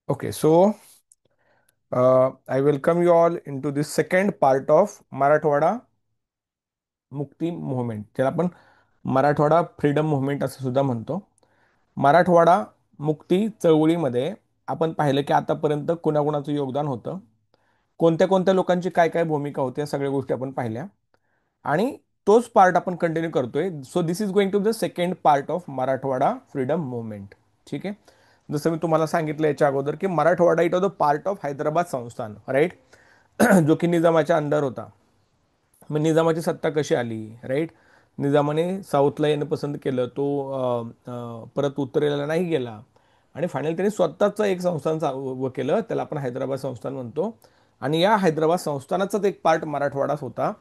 Okay, so I welcome you all into this second part of Marathwada मुक्ती movement, ज्याला आपण Marathwada freedom movement असं सुद्धा म्हणतो. मराठवाडा मुक्ती चळवळीमध्ये आपण पाहिलं की आतापर्यंत कुणाकुणाचं योगदान होतं, कोणत्या कोणत्या लोकांची काय काय भूमिका होती, या सगळ्या गोष्टी आपण पाहिल्या. आणि तोच पार्ट आपण कंटिन्यू करतोय. So this is going to the second part of Marathwada freedom movement. ठीक आहे. जसं मी तुम्हाला सांगितलं याच्या अगोदर की Marathwada it was the part of Hyderabad संस्थान, राईट. जो की निजामाच्या अंडर होता. मग निजामाची सत्ता कशी आली, राईट. निजामाने साऊथला येणं पसंत केलं, तो परत उत्तरेला नाही गेला. आणि फायनली त्यांनी स्वतःचं एक संस्थान उभं केलं, त्याला आपण हैदराबाद संस्थान म्हणतो. आणि या हैदराबाद संस्थानाचाच एक पार्ट मराठवाडाच होता.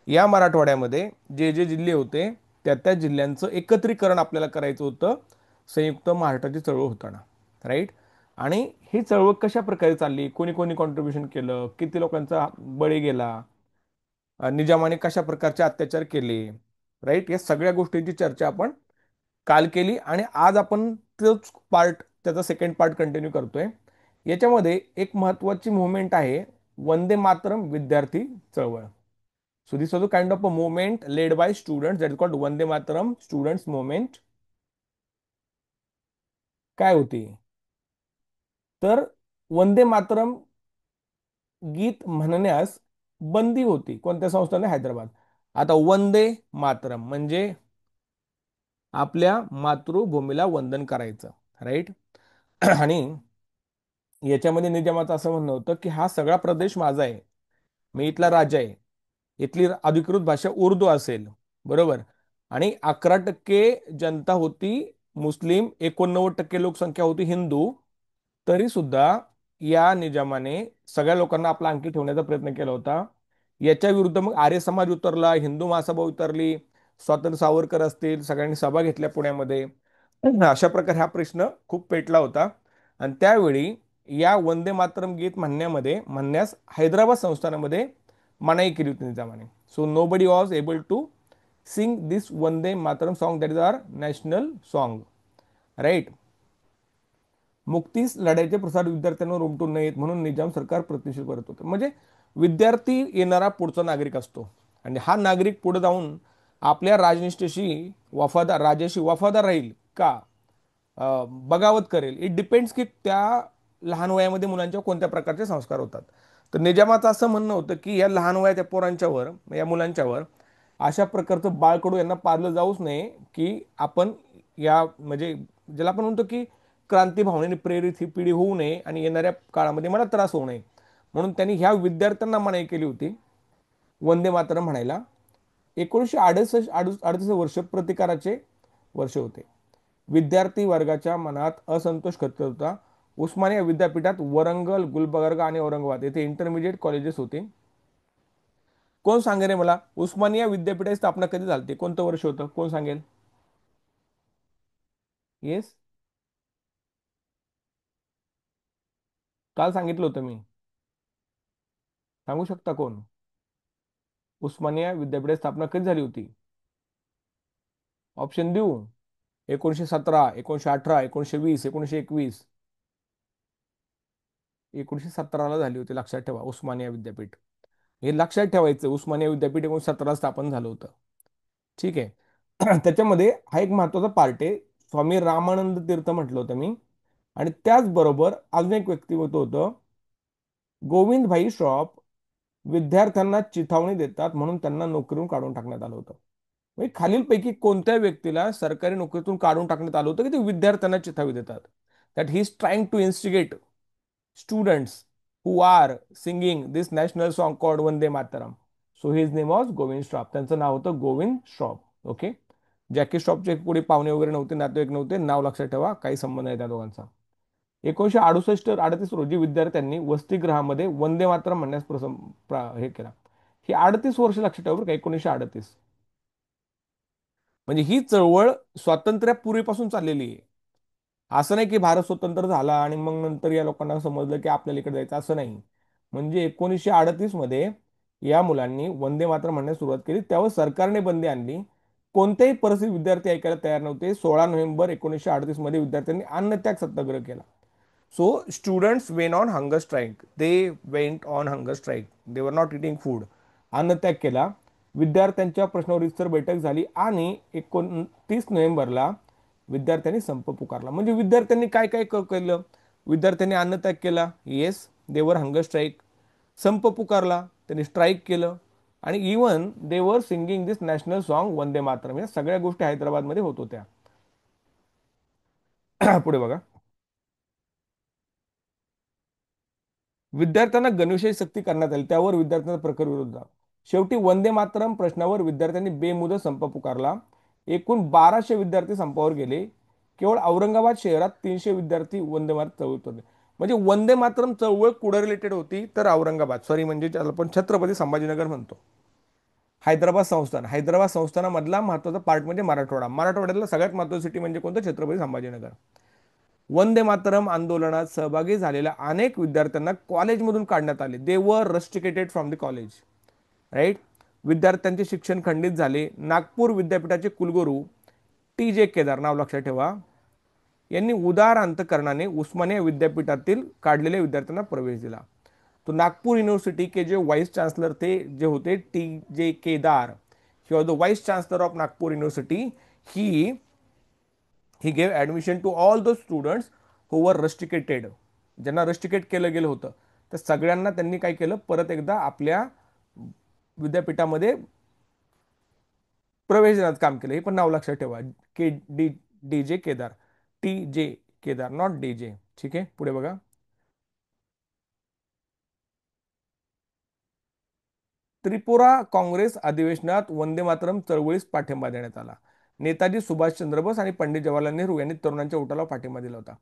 या मराठवाड्यामध्ये जे जे जिल्हे होते त्या त्या जिल्ह्यांचं एकत्रीकरण आपल्याला करायचं होतं, संयुक्त महाराष्ट्राची चळवळ होताना, राईट. आणि ही चळवळ कशा प्रकारे चालली, कोणी कोणी कॉन्ट्रीब्युशन केलं, किती लोकांचा बळी गेला, निजामाने कशा प्रकारचे अत्याचार केले, राईट, या सगळ्या गोष्टींची चर्चा आपण काल केली. आणि आज आपण तोच पार्ट, त्याचा सेकंड पार्ट कंटिन्यू करतोय. याच्यामध्ये एक महत्वाची मुवमेंट आहे, वंदे मातरम विद्यार्थी चळवळ. So this was a kind of a movement led by students, that is called Vande Mataram students movement. काय होती तर, वंदे मातरम गीत म्हणण्यास बंदी होती कोणत्या संस्थाने, हैदराबाद. आता वंदे मातरम म्हणजे आपल्या मातृभूमीला वंदन करायचं, राईट. आणि याच्यामध्ये निजामाचं असं म्हणणं होतं की हा सगळा प्रदेश माझा आहे, मी इथला राजा आहे, इथली अधिकृत भाषा उर्दू असेल, बरोबर. आणि 11% जनता होती मुस्लिम, 89% लोकसंख्या होती हिंदू. तरी सुद्धा या निजामाने सगळ्या लोकांना आपला अंकी ठेवण्याचा प्रयत्न केला होता. याच्या विरुद्ध मग आर्य समाज उतरला, हिंदू महासभा उतरली, स्वातंत्र्य सावरकर असतील, सगळ्यांनी सभा घेतल्या पुण्यामध्ये. अशा प्रकारे हा प्रश्न खूप पेटला होता. आणि त्यावेळी या वंदे मातरम गीत म्हणण्यास हैदराबाद संस्थानामध्ये मनाई केली होती निजामाने. So nobody was able to sing this Vande Mataram song, that is our national song, right. मुक्तीस लढ्याचे प्रसार विद्यार्थ्यांवर उमटू नयेत म्हणून निजाम सरकार प्रतिष्ठित करत होतं. म्हणजे विद्यार्थी येणारा पुढचा नागरिक असतो, आणि हा नागरिक पुढे जाऊन आपल्या राजनिष्ठेशी वफादार, राजाशी वफादार राहील का, बगावत करेल. इट डिपेंड्स की त्या लहान वयामध्ये मुलांच्या कोणत्या प्रकारचे संस्कार होतात. तर निजामाचं असं म्हणणं होतं की या लहान वयाच्या पोरांच्यावर, या मुलांच्यावर अशा प्रकारचं बाळकडू यांना पाळलं जाऊच नये, की आपण या म्हणजे ज्याला आपण म्हणतो की क्रांती भावनेने प्रेरित ही पिढी होऊ नये आणि येणाऱ्या काळामध्ये मला त्रास होऊ नये. म्हणून त्यांनी ह्या विद्यार्थ्यांना मनाई केली होती वंदे मातरम म्हणायला. 1968 वर्ष प्रतिकाराचे वर्ष होते. विद्यार्थी वर्गाच्या मनात असंतोष खचत होता. उस्मानिया विद्यापीठात वरंगल, गुलबर्गा आणि औरंगाबाद येथे इंटरमिजिएट कॉलेजेस होते. कोण सांगेल रे मला, उस्मानिया विद्यापीठाची स्थापना कधी झाली, कोणतं वर्ष होतं, कोण सांगेल. येस, काल सांगितलं होतं मी. सांगू शकता कोण. उस्मानिया विद्यापीठाची स्थापना कधी झाली होती. ऑप्शन देऊ. 1917, 1918, 1920, 1921. 1917ला झाली होती, लक्षात ठेवा. उस्मानिया विद्यापीठ हे लक्षात ठेवायचं. उस्मानिया विद्यापीठ 1917 स्थापन झालं होतं. ठीक आहे. त्याच्यामध्ये हा एक महत्वाचा पार्ट आहे. स्वामी रामानंद तीर्थ म्हटलं होतं मी. आणि त्याचबरोबर अजून एक व्यक्तिमत्व होतं, गोविंदभाई श्रॉफ. विद्यार्थ्यांना चिथावणी देतात म्हणून त्यांना नोकरीतून काढून टाकण्यात आलं होतं. म्हणजे खालीलपैकी कोणत्या व्यक्तीला सरकारी नोकरीतून काढून टाकण्यात आलं होतं की ते विद्यार्थ्यांना चिथावी देतात. That he is trying to instigate students who are singing this national song called Vande Mataram. So his name was Govind Shroff. त्यांचं नाव होतं गोविंद श्रॉफ. ओके. जॅकी श्रॉफचे पुढे पाहुणे वगैरे नव्हते, नातेवाईक नव्हते, नाव लक्षात ठेवा, काही संबंध नाही त्या दोघांचा. 1968-38 रोजी विद्यार्थ्यांनी वसतिगृहामध्ये वंदे मातरम म्हणण्यास हे केला. ही 38 वर्ष लक्षात ठेवा बरं का, 1938. म्हणजे ही चळवळ स्वातंत्र्यापूर्वीपासून चाललेली आहे. असं नाही की भारत स्वतंत्र झाला आणि मग नंतर या लोकांना समजलं की आपल्याला इकडे जायचं, असं नाही. म्हणजे 1938 मध्ये या मुलांनी वंदे मातरम म्हणण्यास सुरुवात केली. त्यावर सरकारने बंदी आणली. कोणत्याही परिस्थितीत विद्यार्थी ऐकायला तयार नव्हते. 16 नोव्हेंबर 1938 मध्ये विद्यार्थ्यांनी अन्नत्याग सत्याग्रह केला. So students Wien on hunger strike, they went on hunger strike, they were not eating food. अन्नत्याग केला. विद्यार्थ्यांच्या प्रश्नावर रीतसर बैठक झाली आणि 29 नोव्हेंबरला विद्यार्थ्यांनी संप पुकारला. म्हणजे विद्यार्थ्यांनी काय काय केलं? विद्यार्थ्यांनी अन्नत्याग केला, येस, देवर हंगर स्ट्राईक. संप पुकारला, त्यांनी स्ट्राईक केलं, आणि इवन देवर सिंगिंग दिस नॅशनल सॉन्ग वंदे मातरम. या सगळ्या गोष्टी हैदराबादमध्ये होत होत्या. पुढे बघा. विद्यार्थ्यांना गणविषयी सक्ती करण्यात आली, त्यावर विद्यार्थ्यांचा प्रखर विरोध झाला. शेवटी वंदे मातरम प्रश्नावर विद्यार्थ्यांनी बेमुदत संप पुकारला. एकूण 1200 विद्यार्थी संपावर गेले. केवळ औरंगाबाद शहरात 300 विद्यार्थी वंदे मातरम चळवळीत होते. म्हणजे वंदे मातरम चळवळ कुठं रिलेटेड होती? तर औरंगाबाद, सॉरी, म्हणजे ज्याला आपण छत्रपती संभाजीनगर म्हणतो. हैदराबाद संस्थान, हैदराबाद संस्थानामधला महत्त्वाचा पार्ट म्हणजे मराठवाडा. मराठवाड्यातला सगळ्यात महत्त्वाची सिटी म्हणजे कोणतं? छत्रपती संभाजीनगर. वंदे मातरम आंदोलनात सहभागी झालेल्या अनेक विद्यार्थ्यांना कॉलेजमधून काढण्यात आले. दे वर rusticated from the college, right. विद्यार्थ्यांचे शिक्षण खंडित झाले. नागपूर विद्यापीठाचे कुलगुरू TJ केदार, नाव लक्षात ठेवा, यांनी उदार अंतकरणाने उस्मानिया विद्यापीठातील काढलेल्या विद्यार्थ्यांना प्रवेश दिला. तो नागपूर युनिव्हर्सिटी के जे वाईस चान्सलर थे, जे होते TJ Kedar, he was the vice chancellor of Nagpur university. He he gave admission to all the students who were rusticated. ज्यांना रस्टिकेट केलं गेलं होतं, तर सगळ्यांना त्यांनी काय केलं? परत एकदा आपल्या विद्यापीठामध्ये प्रवेश देण्याचं काम केलं. हे पण नाव लक्षात ठेवा. DJ Kedar, TJ Kedar, not DJ. ठीक आहे, पुढे बघा. त्रिपुरा काँग्रेस अधिवेशनात वंदे मातरम चळवळीस पाठिंबा देण्यात आला. नेताजी सुभाषचंद्र बोस आणि पंडित जवाहरलाल नेहरू यांनी तरुणांच्या उठाला पाठिंबा दिला होता.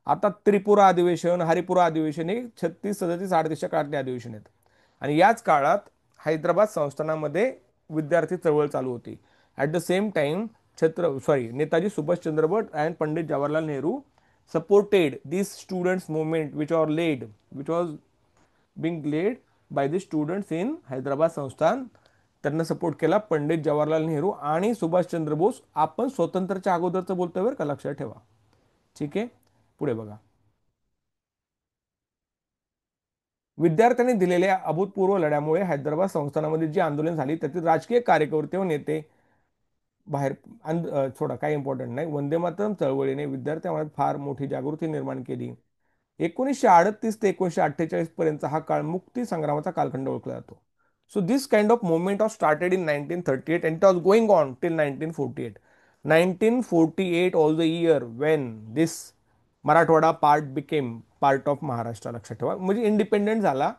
आता त्रिपुरा अधिवेशन, हरिपुरा अधिवेशन हे 36, 37, 38च्या काळातले अधिवेशन आहेत. आणि याच काळात हैदराबाद संस्थानामध्ये विद्यार्थी चळवळ चालू होती. At the same time Netaji Subhashchandra Bose and Pandit Jawaharlal Nehru supported this students movement which was being led by the students in Hyderabad संस्थान. त्यांना सपोर्ट केला पंडित जवाहरलाल नेहरू आणि सुभाषचंद्र बोस. आपण स्वतंत्रच्या अगोदरचं बोलतोय बरं का, लक्षात ठेवा. ठीक आहे, पुढे बघा. विद्यार्थ्यांनी दिलेल्या अभूतपूर्व लढ्यामुळे हैदराबाद संस्थानामध्ये जी आंदोलन झाली त्यातील राजकीय कार्यकर्ते व नेते बाहेर थोडा काही इम्पॉर्टंट नाही. वंदे मातरम चळवळीने विद्यार्थ्यांमध्ये फार मोठी जागृती निर्माण केली. 1938 ते 1948 पर्यंतचा हा काळ मुक्ती संग्रामाचा कालखंड ओळखला जातो. So this kind of movement of started in 1938 and it was going on till 1948. 1948 all the year Wien this Marathwada part became part of Maharashtra. लक्षात ठेवा, म्हणजे इंडिपेंडेंट झाला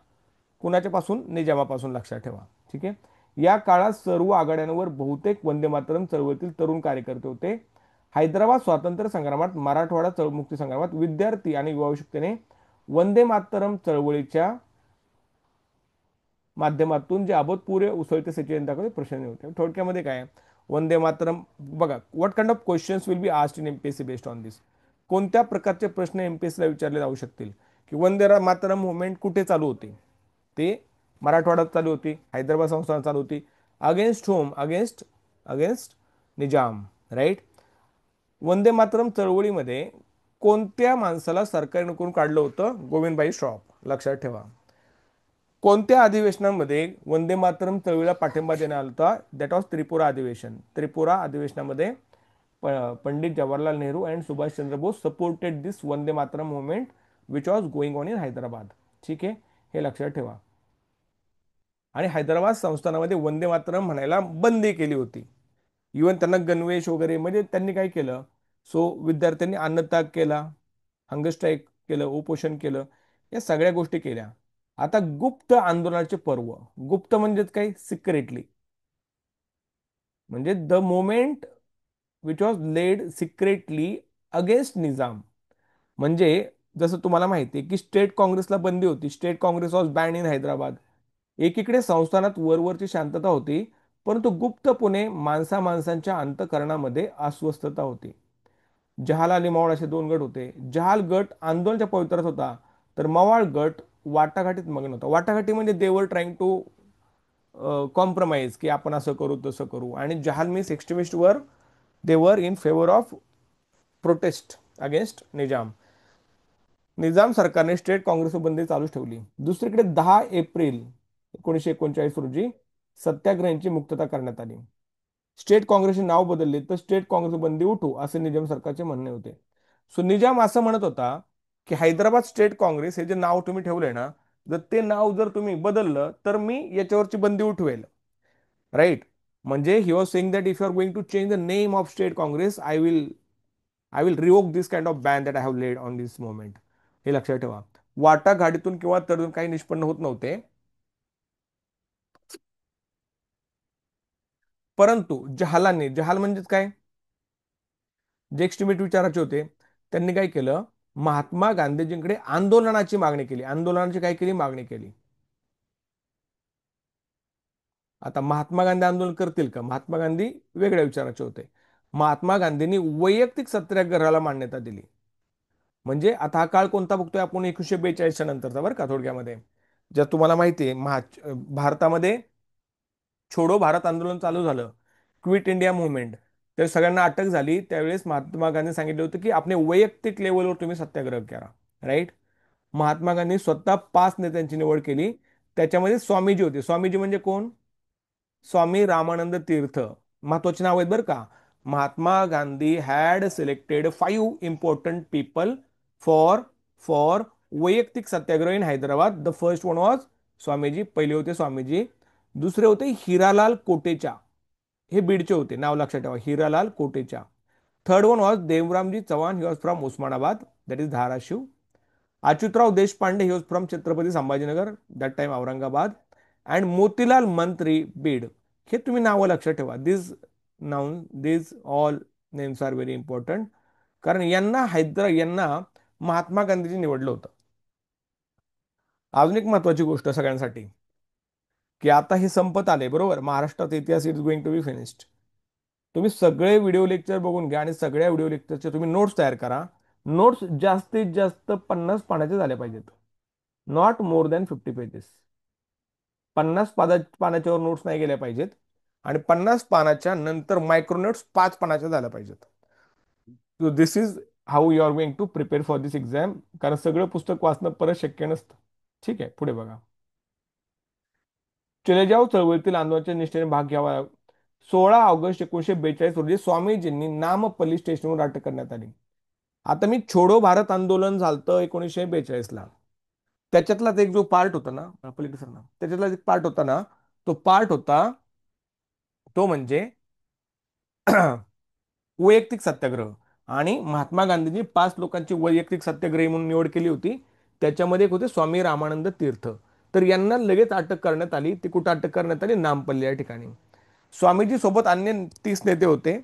कुणाच्या पासून? निजामापासून. लक्षात ठेवा. ठीक आहे. या काळात सर्व आघाड्यांवर बहुतेक वंदे मातरम चळवळीतील तरुण कार्यकर्ते होते. हैदराबाद स्वातंत्र्य संग्रामात, मराठवाडा मुक्ती संग्रामात विद्यार्थी आणि युवा शक्तीने वंदे मातरम चळवळीच्या माध्यमातून जे अभूतपूर्व उसळते सिच्युएशन दाखवते प्रश्न होते. थोडक्यामध्ये काय? वंदे मातरम बघा, what kind of questions will be asked in MPSC based on this. कोणत्या प्रकारचे प्रश्न MPSCला विचारले जाऊ शकतील? की वंदे मातरम मुवमेंट कुठे चालू होते? ते मराठवाड्यात चालू होती, हैदराबाद संस्थानात चालू होती. Against whom? Against Nizam, right. Vande Mataram चळवळीमध्ये कोणत्या माणसाला सरकारने करून काढलं होतं? गोविंदभाई श्रॉफ. लक्षात ठेवा. कोणत्या अधिवेशनामध्ये वंदे मातरम चळवळीला पाठिंबा देण्यात आला होता? दॅट वॉज त्रिपुरा अधिवेशन. त्रिपुरा अधिवेशनामध्ये Pandit Jawaharlal Nehru and Subhashchandra Bose supported this Vande Mataram movement which was going on in Hyderabad. ठीक आहे, हे लक्षात ठेवा. आणि हैदराबाद संस्थानामध्ये वंदे मातरम म्हणायला बंदी केली होती. इवन त्यांना गणवेश वगैरे, म्हणजे त्यांनी काय केलं? सो विद्यार्थ्यांनी अन्नत्याग केला, हंगर स्ट्राईक केलं, उपोषण केलं, या सगळ्या गोष्टी केल्या. आता गुप्त आंदोलनाचे पर्व. गुप्त म्हणजेच काय? सिक्रेटली. म्हणजे the moment which was led secretly against Nizam. म्हणजे जसं तुम्हाला माहिती आहे की स्टेट काँग्रेसला बंदी होती. State Congress was ban in Hyderabad. एकीकडे संस्थानात वरवरची शांतता होती, परंतु गुप्तपणे माणसांच्या अंतकरणामध्ये अस्वस्थता होती. जहाल आणि मवाळ असे दोन गट होते. जहाल गट आंदोलनाच्या पवित्रात होता, तर मवाळ गट वाटाघाटीत मग्न होता. वाटाघाटी म्हणजे देवर ट्राईंग टू कॉम्प्रोमाइज, की आपण असं करू तसं करू. आणि जहाल means extremist were there in favour of protest against Nizam. Nizam सरकारने स्टेट काँग्रेसवर बंदी चालूच ठेवली. दुसरीकडे 10 एप्रिल 1939 रोजी सत्याग्रहींची मुक्तता करण्यात आली. स्टेट काँग्रेसचे नाव बदलले तर स्टेट काँग्रेस बंदी उठू असे निजाम सरकारचे म्हणणे होते. सो निजाम असं म्हणत होता की हैदराबाद स्टेट काँग्रेस हे जे नाव तुम्ही ठेवलंय ना, जर ते नाव जर तुम्ही बदललं तर मी याच्यावरची बंदी उठवेल. राईट. म्हणजे he was saying that if you are going to change the name of state Congress I will revoke this kind of ban that I have laid on this moment. हे लक्षात ठेवा. वाटाघाटीतून किंवा तरुण काही निष्पन्न होत नव्हते. परंतु जहालांनी, जहाल म्हणजेच काय, जे एक्स्ट्रीमिस्ट विचाराचे होते, त्यांनी काय केलं, महात्मा गांधीजींकडे आंदोलनाची मागणी केली. आंदोलनाची काय केली, मागणी केली. आता महात्मा गांधी आंदोलन करतील का? महात्मा गांधी वेगळ्या विचाराचे होते. महात्मा गांधींनी वैयक्तिक सत्याग्रहाला मान्यता दिली. म्हणजे आता हा काळ कोणता बघतोय आपण, 1942च्या नंतरचा बरं का, थोडक्यामध्ये. जर तुम्हाला माहिती आहे, भारतामध्ये छोडो भारत आंदोलन चालू झालं, क्विट इंडिया मुवमेंट, तर सगळ्यांना अटक झाली. त्यावेळेस महात्मा गांधी सांगितलं होतं की आपले वैयक्तिक लेवलवर तुम्ही सत्याग्रह करा. राईट. महात्मा गांधी स्वतः 5 नेत्यांची निवड केली. त्याच्यामध्ये स्वामीजी होते. स्वामीजी म्हणजे कोण? स्वामी रामानंद तीर्थ. महत्वाचे नाव आहेत बरं का. Mahatma Gandhi had selected 5 important people for for वैयक्तिक satyagraha in Hyderabad. The first one was Swamiji. पहिले होते स्वामीजी. दुसरे होते हिरालाल कोटेचा. हे बीडचे होते, नाव लक्षात ठेवा, Hiralal Kotecha. Third one was Devramji Chavan, he was from Osmanabad, that is Dharashiv. Achyutrao Deshpande, he was from Chhatrapati Sambhajinagar, that time Aurangabad. And Motilal Mantri, Beed. हे तुम्ही नावं लक्षात ठेवा. This all names are very important. कारण यांना महात्मा गांधीजी निवडलं होतं. अजून एक महत्वाची गोष्ट सगळ्यांसाठी, की आता हे संपत आले बरोबर, महाराष्ट्राचा इतिहास is going to be finished. तुम्ही सगळे व्हिडिओ लेक्चर बघून घ्या आणि सगळ्या व्हिडिओ लेक्चरचे तुम्ही नोट्स तयार करा. नोट्स जास्तीत जास्त 50 पानाचे झाले पाहिजेत. Not more than 50 pages. 50 पानाच्यावर नोट्स नाही गेल्या पाहिजेत. आणि 50 पानाच्या नंतर मायक्रो नोट्स 5 पानाच्या झाल्या पाहिजेत. So this is how you are going to prepare for this exam. कारण सगळं पुस्तक वाचणं परत शक्य नसतं. ठीक आहे, पुढे बघा. चले जाव चळवळीतील आंदोलनाच्या निष्ठेने भाग घ्यावा. 16 ऑगस्ट 1942 रोजी स्वामीजींनी नामपल्ली स्टेशनवर अटक करण्यात आली. आता मी छोडो भारत आंदोलन झालं 1942ला. त्याच्यातलाच एक जो पार्ट होता ना, पलीकडे सर ना, त्याच्यातला एक पार्ट होता ना, तो पार्ट होता, तो म्हणजे वैयक्तिक सत्याग्रह. आणि महात्मा गांधींनी 5 लोकांची वैयक्तिक सत्याग्रही म्हणून निवड केली होती. त्याच्यामध्ये एक होते स्वामी रामानंद तीर्थ. तर यांना लगेच अटक करण्यात आली. ती कुठं अटक करण्यात आली? नामपल्ली या ठिकाणी. स्वामीजी सोबत अन्य 30 नेते होते.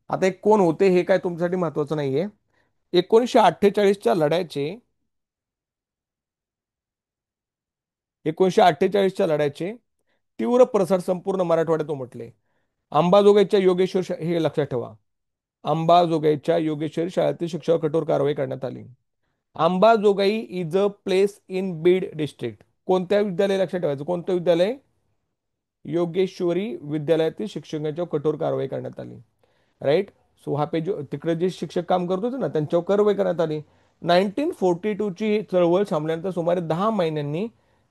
आता एक कोण होते हे काय तुमच्यासाठी महत्वाचं नाहीये. 1948च्या लढ्याचे तीव्र प्रसार संपूर्ण मराठवाड्यात उमटले. अंबाजोगाईच्या हे लक्षात ठेवा, अंबाजोगाईच्या योगेश्वरी शाळेतील शिक्षकावर कठोर कारवाई करण्यात आली. Ambajogai is a place in Beed district. कोणत्या विद्यालय लक्षात ठेवायचं? कोणतं विद्यालय? योगेश्वरी विद्यालयातील शिक्षकांच्यावर कठोर कारवाई करण्यात आली. राईट. सो हा पेज तिकडे जे शिक्षक काम करत होते ना, त्यांच्यावर कारवाई करण्यात आली. 1942ची चळवळ थांबल्यानंतर सुमारे 10 महिन्यांनी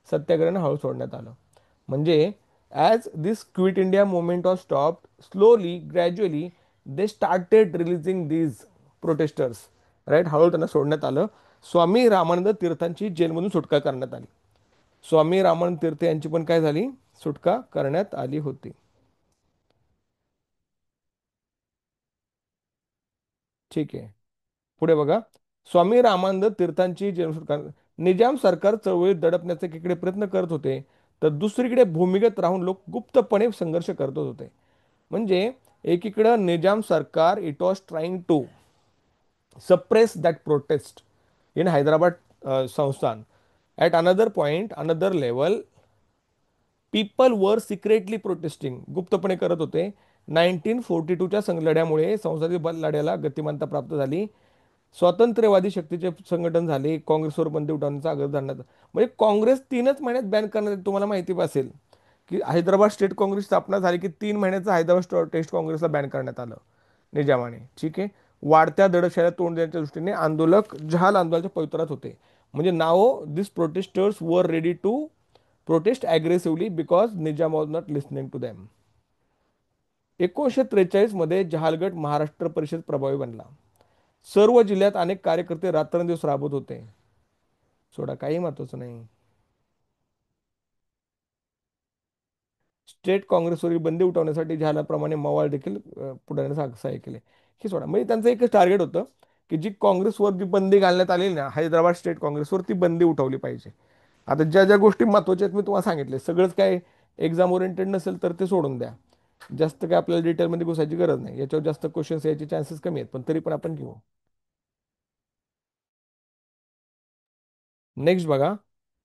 सत्याग्रहानं हळू सोडण्यात आलं. म्हणजे as this quit India movement of stop slowly gradually they started releasing these protesters. Right. हळूहळू त्यांना सोडण्यात आलं. स्वामी रामानंद तीर्थांची जेलमधून सुटका करण्यात आली. स्वामी रामानंद तीर्थ यांची पण काय झाली? सुटका करण्यात आली होती. ठीक आहे, पुढे बघा. स्वामी रामानंद तीर्थांची जन्मसुटका. निजाम सरकार चळवळीत दडपण्याचा एकीकडे प्रयत्न करत होते, तर दुसरीकडे भूमिगत राहून लोक गुप्तपणे संघर्ष करत होते. म्हणजे एकीकडं निजाम सरकार it was trying to suppress that protest in Hyderabad संस्थान. At another point, another level, people were secretly protesting, गुप्तपणे करत होते. 1942च्या लढ्यामुळे संसदीय लढ्याला गतिमानता प्राप्त झाली. स्वातंत्र्यवादी शक्तीचे संघटन झाले. काँग्रेसवर बंदी उठवण्याचा आग्रह धरण्यात. म्हणजे काँग्रेस 3च महिन्यात बॅन करण्यात. तुम्हाला माहिती असेल की हैदराबाद स्टेट काँग्रेस स्थापना झाली की 3 महिन्याचा हैदराबाद टेस्ट काँग्रेसला बॅन करण्यात आलं निजामाने. ठीक आहे. वाढत्या दडपशाहीला तोंड देण्याच्या दृष्टीने आंदोलक जहाल आंदोलनाच्या पवित्रात होते. म्हणजे नाव this protesters were ready to protest aggressively because Nizam was not listening to them. 1943 मध्ये जहालगड महाराष्ट्र परिषद प्रभावी बनला. सर्व जिल्ह्यात अनेक कार्यकर्ते रात्रंदिवस राबत होते. सोडा, काही महत्वाचं नाही. स्टेट काँग्रेसवरील बंदी उठवण्यासाठी जहालाप्रमाणे मवाळ देखील पुढाऱ्यांना सहाय्य केले. हे सोडा, म्हणजे त्यांचं एकच टार्गेट होतं की जी काँग्रेसवर जी बंदी घालण्यात आलेली ना, हैदराबाद स्टेट काँग्रेसवर, ती बंदी उठवली पाहिजे. आता ज्या ज्या गोष्टी महत्त्वाच्या आहेत मी तुम्हाला सांगितले. सगळंच काय एक्झाम ओरिएंटेड नसेल तर ते सोडून द्या. जास्त काय आपल्याला डिटेलमध्ये घुसायची गरज नाही. याच्यावर जास्त क्वेश्चन्स यायचे चान्सेस कमी आहेत, पण तरी पण आपण घेऊ. नेक्स्ट बघा,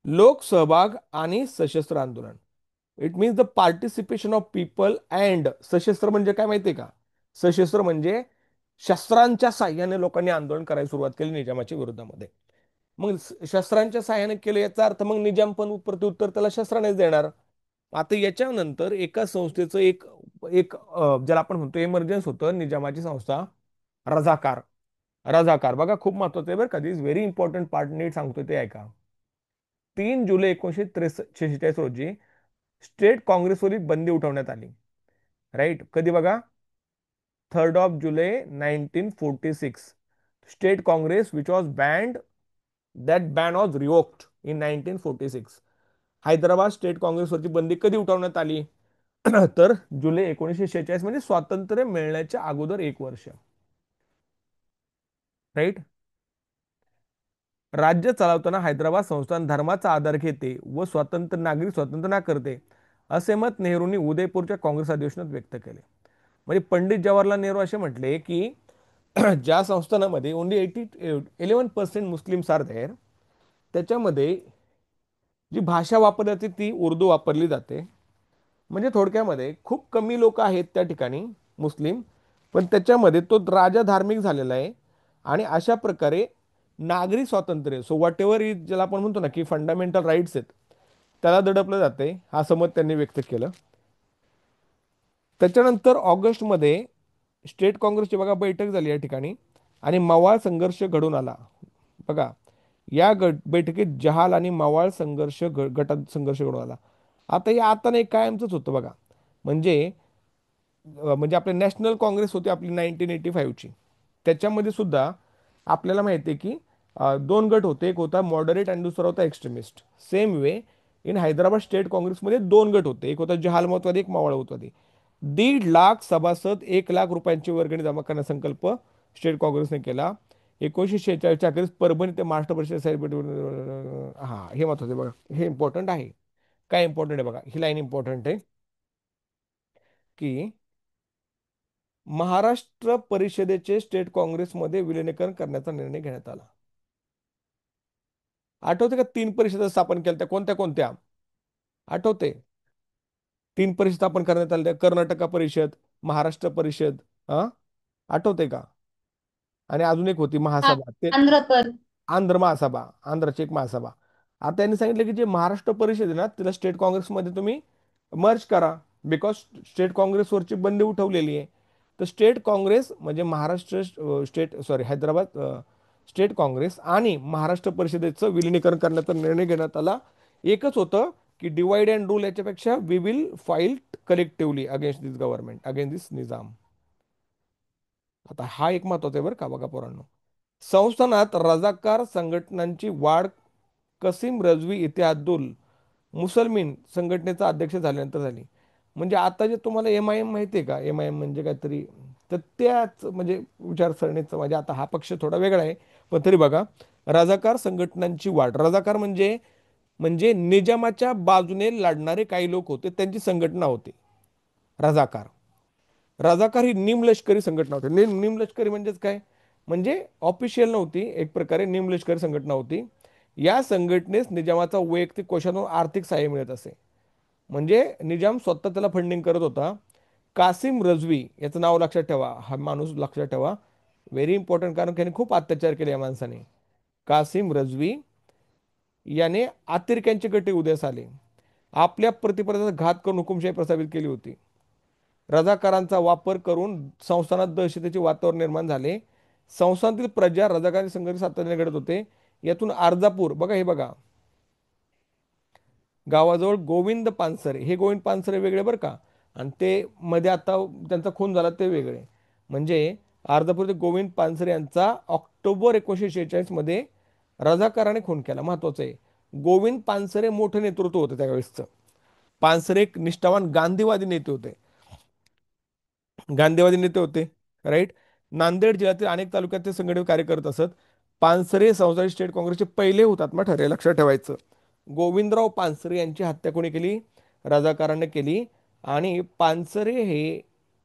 लोकसहभाग आणि सशस्त्र आंदोलन. It means the participation of people and सशस्त्र म्हणजे काय माहितीये का? सशस्त्र म्हणजे शस्त्रांच्या साह्याने लोकांनी आंदोलन करायला सुरुवात केली निजामाच्या विरोधामध्ये. मग शस्त्रांच्या साह्याने केलं याचा अर्थ मग निजाम पण प्रत्युत्तर त्याला शस्त्रानेच देणार. आता याच्यानंतर एका संस्थेचं एक एक ज्याला आपण म्हणतो एमर्जन्स होतं, निजामाची संस्था रझाकार. रझाकार बघा, खूप महत्वाचं आहे बरं का, दिस व्हेरी इम्पॉर्टंट पार्ट, नीट सांगतोय ते ऐका. 3 जुलै 1946 रोजी स्टेट काँग्रेसवरील बंदी उठवण्यात आली. राईट, कधी बघा, 3 जुलै 1946 state Congress which was banned, that ban was revoked in 1946. Hyderabad state काँग्रेसवरची बंदी कधी उठवण्यात आली? तर जुलै 1946, म्हणजे स्वातंत्र्य मिळण्याच्या अगोदर 1 वर्ष. राईट. राज्य चालवताना हैदराबाद संस्थान धर्माचा आधार घेते व स्वतंत्र नागरिक स्वतंत्र ना करते, असे मत नेहरूंनी उदयपूरच्या काँग्रेस अधिवेशनात व्यक्त केले. म्हणजे पंडित जवाहरलाल नेहरू असे म्हटले की ज्या संस्थानामध्ये ओनली 11% मुस्लिम्स आर देअर, त्याच्यामध्ये जी भाषा वापरली जाते ती उर्दू वापरली जाते. म्हणजे थोडक्यामध्ये खूप कमी लोक आहेत त्या ठिकाणी मुस्लिम, पण त्याच्यामध्ये तो राजा धार्मिक झालेला आहे. आणि अशा प्रकारे नागरी स्वातंत्र्य, सो व्हॉट एव्हर इज, ज्याला आपण म्हणतो ना की फंडामेंटल राईट्स आहेत, त्याला दडपलं जाते, हा समज त्यांनी व्यक्त केलं. त्याच्यानंतर ऑगस्टमध्ये स्टेट काँग्रेसची बघा बैठक झाली या ठिकाणी, आणि मवाळ संघर्ष घडून आला. बघा, या बैठकीत जहाल आणि मवाळ संघर्ष गटात संघर्ष घडून आला. आता या आता नाही कायमचंच होतं बघा. म्हणजे म्हणजे आपले नॅशनल काँग्रेस होती आपली 1985ची, त्याच्यामध्ये सुद्धा आपल्याला माहिती आहे की 2 गट होते. एक होता मॉडरेट आणि दुसरा होता extremist. Same way in Hyderabad state काँग्रेसमध्ये 2 गट होते. एक होता जहालमतवादी, एक मावळमतवादी. 1.5 लाख सभासद 1 लाख रुपयांची वर्गणी जमा करण्याचा संकल्प स्टेट काँग्रेसने केला. 1946च्या अखेरीस परभणी ते महाराष्ट्र परिषद साहेब, हा हे महत्वाचं आहे बघा, हे इम्पॉर्टंट आहे. काय इम्पॉर्टंट आहे बघा, ही लाईन इम्पॉर्टंट आहे की महाराष्ट्र परिषदेचे स्टेट काँग्रेसमध्ये विलिनीकरण करण्याचा निर्णय घेण्यात आला. आठवते का 3 परिषदा स्थापन केल्या त्या, कोणत्या कोणत्या आठवते? 3 परिषद स्थापन करण्यात आल्या, कर्नाटका परिषद, महाराष्ट्र परिषद, हा, आठवते का? आणि अजून एक होती हा, महासभा, ते आंध्रपद. आंध्र महासभा, आंध्रची एक महासभा. आता त्यांनी सांगितलं की जे महाराष्ट्र परिषद आहे ना, तिला स्टेट काँग्रेसमध्ये तुम्ही मर्ज करा, बिकॉज स्टेट काँग्रेसवरची बंदी उठवलेली आहे. तर स्टेट काँग्रेस म्हणजे Maharashtra state, sorry, Hyderabad state Congress आणि महाराष्ट्र परिषदेचं विलिनीकरण करण्याचा निर्णय घेण्यात आला. एकच होतं की डिवाइड अँड रूल, याच्यापेक्षा we will fight collectively against this government, against this Nizam. आता हा एक महत्वाचा आहे बरं का, बघा पोरांनो. संस्थानात रजाकार संघटनांची वाढ कसीम रजवी इतिहादुल मुसलमीन संघटनेचा अध्यक्ष झाल्यानंतर झाली. म्हणजे आता जे तुम्हाला MIM माहिती आहे का, MIM म्हणजे काहीतरी, तर त्याच म्हणजे विचारसरणीचं, म्हणजे आता हा पक्ष थोडा वेगळा आहे, पण तरी बघा, रजाकार संघटनांची वाढ. रजाकार म्हणजे म्हणजे निजामाच्या बाजूने लढणारे काही लोक होते, त्यांची संघटना होती रजाकार. रझाकार ही निमलष्करी संघटना होती. निमलष्करी म्हणजेच काय, म्हणजे ऑफिशियल नव्हती, एक प्रकारे निमलष्करी संघटना होती. या संघटनेस निजामाचा वैयक्तिक कोशातून आर्थिक सहाय्य मिळत असे. म्हणजे निजाम स्वतः त्याला फंडिंग करत होता. कासिम रजवी याचं नाव लक्षात ठेवा, हा माणूस लक्षात ठेवा, व्हेरी इम्पॉर्टंट, कारण त्याने खूप अत्याचार केले या माणसाने. कासिम रजवी याने अतिरेक्यांचे गटे उदयास आले. आपल्या प्रतिपदाचा घात करून हुकुमशाही प्रस्थापित केली होती. रझाकारांचा वापर करून संस्थानात दहशतीचे वातावरण निर्माण झाले. संस्थानातील प्रजा रजाकारी संघर्ष सातत्याने घडत होते. यातून अर्जापूर बघा, हे बघा, गावाजवळ गोविंद पानसरे, हे गोविंद पानसरे वेगळे बरं का, आणि ते मध्ये आता त्यांचा खून झाला ते वेगळे. म्हणजे अर्धापूर ते गोविंद पानसरे यांचा ऑक्टोबर 1946 मध्ये रझाकाराने खून केला. महत्वाचं आहे, गोविंद पानसरे मोठं नेतृत्व होतं त्यावेळेसचं. पानसरे एक निष्ठावान गांधीवादी नेते होते. गांधीवादी नेते होते, राईट. नांदेड जिल्ह्यातील अनेक तालुक्यात ते संघटन कार्य करत असत. पानसरे संस्थानिक स्टेट काँग्रेसचे पहिले हुतात्मा ठरले, लक्षात ठेवायचं. गोविंदराव पानसरे यांची हत्या कोणी केली? रझाकारांनी केली. आणि पानसरे हे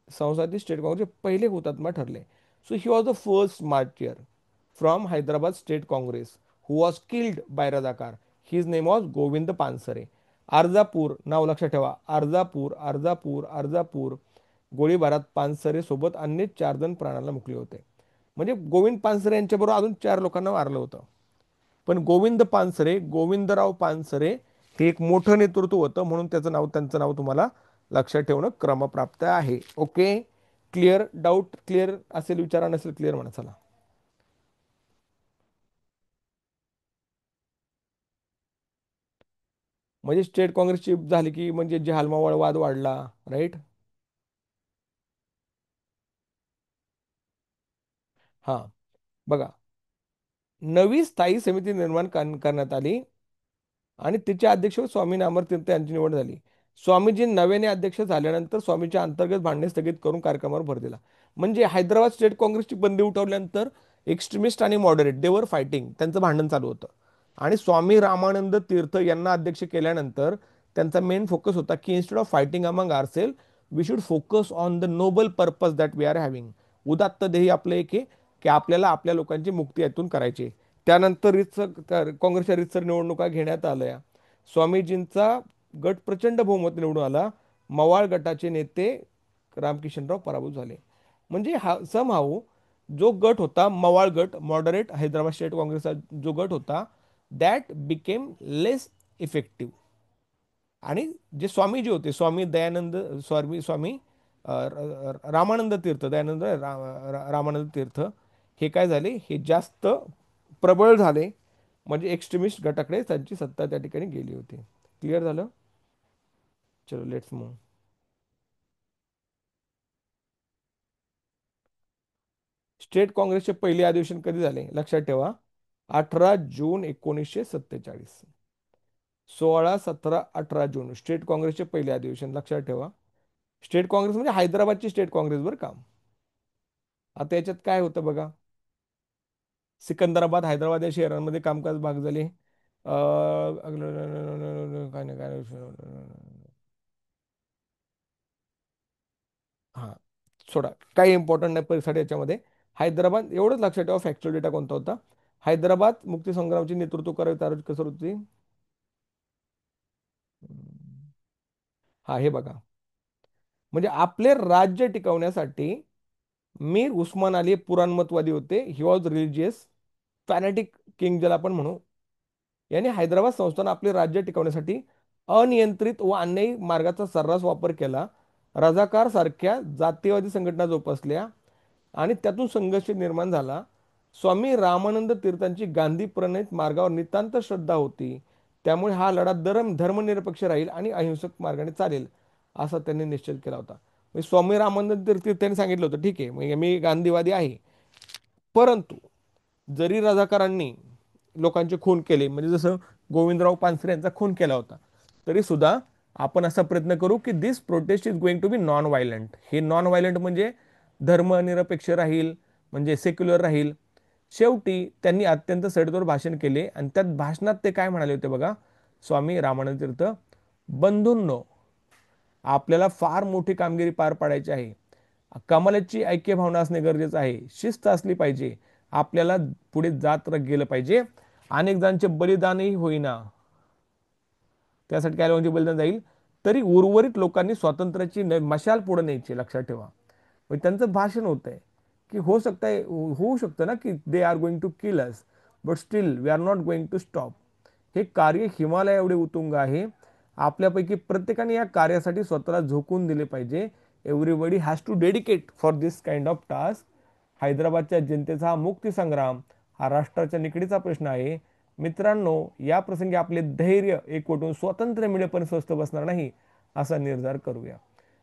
संस्थानिक स्टेट काँग्रेसचे पहिले हुतात्मा ठरले. So he was the first martyr from Hyderabad state Congress who was killed by Razakar. His name was Govind Pansare. Arjapur नाव लक्षात ठेवा, अर्जापूर, अर्जापूर, अर्जापूर. गोळीबारात पानसरे सोबत अन्य 4 जण प्राणाला मुकले होते. म्हणजे गोविंद पानसरे यांच्याबरोबर अजून 4 लोकांना मारलं होतं. पण गोविंद पानसरे, गोविंदराव पानसरे हे एक मोठं नेतृत्व होतं, म्हणून त्याचं नाव, त्यांचं नाव तुम्हाला लक्षात ठेवणं क्रमप्राप्त आहे. Okay, clear? डाऊट क्लिअर असेल विचारा, नसेल क्लिअर म्हणा. चला, म्हणजे स्टेट काँग्रेसची झाली की म्हणजे जहालमावळ वाद वाढला, राईट. हा, बघा, नवी स्थायी समिती निर्माण करण्यात आली आणि तिचे अध्यक्ष स्वामी अमरतीर्थ यांची निवड झाली. स्वामीजी नव्याने अध्यक्ष झाल्यानंतर स्वामीच्या अंतर्गत भांडणे स्थगित करून कार्यक्रमावर भर दिला. म्हणजे हैदराबाद स्टेट काँग्रेसची बंदी उठवल्यानंतर एक्स्ट्रीमिस्ट आणि मॉडरेट देवर फायटिंग, त्यांचं भांडण चालू होतं. आणि स्वामी रामानंद तीर्थ यांना अध्यक्ष केल्यानंतर त्यांचा मेन फोकस होता की instead of fighting among ourselves, we should focus on the noble purpose that we are having. उदात्त ध्येय आपलं एक आहे की आपल्याला आपल्या लोकांची मुक्ती यातून करायची. त्यानंतर काँग्रेसच्या रितसर निवडणुका घेण्यात आल्या. स्वामीजींचा गट प्रचंड बहुमत निवडून आला. मवाळ गटाचे नेते रामकिशनराव पराभूत झाले. म्हणजे हा समहाऊ जो गट होता मवाळ गट, मॉडरेट हैदराबाद स्टेट काँग्रेसचा जो गट होता, दॅट बिकेम लेस इफेक्टिव्ह. आणि जे स्वामीजी होते, स्वामी दयानंद, स्वामी स्वामी रामानंद तीर्थ, दयानंद रामानंद तीर्थ, हे काय झाले, हे जास्त प्रबळ झाले. म्हणजे एक्स्ट्रीमिस्ट गटाकडे त्यांची सत्ता त्या ठिकाणी गेली होती. क्लिअर झालं? चलो, लेट्स मूव. स्टेट काँग्रेसचे पहिले अधिवेशन कधी झाले? लक्षात ठेवा, 18 जून 1947. 16, 17, 18 जून स्टेट काँग्रेसचे पहिले अधिवेशन, लक्षात ठेवा. स्टेट काँग्रेस म्हणजे हैदराबादची स्टेट काँग्रेस बरं का. आता याच्यात काय होतं बघा, सिकंदराबाद, हैदराबाद या शहरांमध्ये कामकाज भाग झाले. काय नाही, काय नाही. हा, सोडा, काही इम्पॉर्टंट नाही परीक्षेसाठी याच्यामध्ये. हैदराबाद एवढंच लक्षात ठेवा, फॅक्च्युअल डेटा कोणता होता. हैदराबाद मुक्ती संग्रामचे नेतृत्व करावे कसं होती. हा, हे बघा, म्हणजे आपले राज्य टिकवण्यासाठी मीर उस्मान अली पुराणमतवादी होते. He was religious fanatic king ज्याला आपण म्हणू. यांनी हैदराबाद संस्थान आपले राज्य टिकवण्यासाठी अनियंत्रित व अन्यायी मार्गाचा सर्रास वापर केला. रझाकार सारख्या जातीयवादी संघटना जोपासल्या आणि त्यातून संघर्ष निर्माण झाला. स्वामी रामानंद तीर्थांची गांधी प्रणित मार्गावर नितांत श्रद्धा होती. त्यामुळे हा लढा धर्मनिरपेक्ष राहील आणि अहिंसक मार्गाने चालेल, असा त्यांनी निश्चित केला होता. म्हणजे स्वामी रामानंद तीर्थ त्यांनी सांगितलं होतं, ठीक आहे, म्हणजे मी गांधीवादी आहे, परंतु जरी रझाकारांनी लोकांचे खून केले, म्हणजे जसं गोविंदराव पानसरे यांचा खून केला होता, तरी सुद्धा आपण असा प्रयत्न करू की this protest is going to be non violent. हे नॉन व्हायलंट म्हणजे धर्मनिरपेक्ष राहील, म्हणजे सेक्युलर राहील. शेवटी त्यांनी अत्यंत सडेतोड भाषण केले आणि त्यात भाषणात ते काय म्हणाले होते बघा, स्वामी रामानंद तीर्थ, बंधूंनो, आपल्याला फार मोठी कामगिरी पार पाडायची आहे. कमालाची ऐक्य भावना असणे गरजेचं आहे. शिस्त असली पाहिजे. आपल्याला पुढे जात गेलं पाहिजे. अनेक जणांचे बलिदानही होईना, त्यासाठी काय म्हणजे बलिदान जाईल, तरी उर्वरित लोकांनी स्वातंत्र्याची मशाल पुढे न्यायची, लक्षात ठेवा. म्हणजे त्यांचं भाषण होत आहे की होऊ शकतं ना की they are going to kill us, but still we are not going to stop. हे कार्य हिमालय एवढे उतुंग आहे. आपल्यापैकी प्रत्येकाने या कार्यासाठी स्वतःला झोकून दिले पाहिजे. Everybody has to dedicate for this kind of task. हैदराबादच्या जनतेचा हा मुक्तीसंग्राम हा राष्ट्राच्या निकडीचा प्रश्न आहे. मित्रांनो, या प्रसंगी आपले धैर्य एकवटून स्वातंत्र्य मिळेपर्यंत स्वस्थ बसणार नाही असा निर्धार करूया.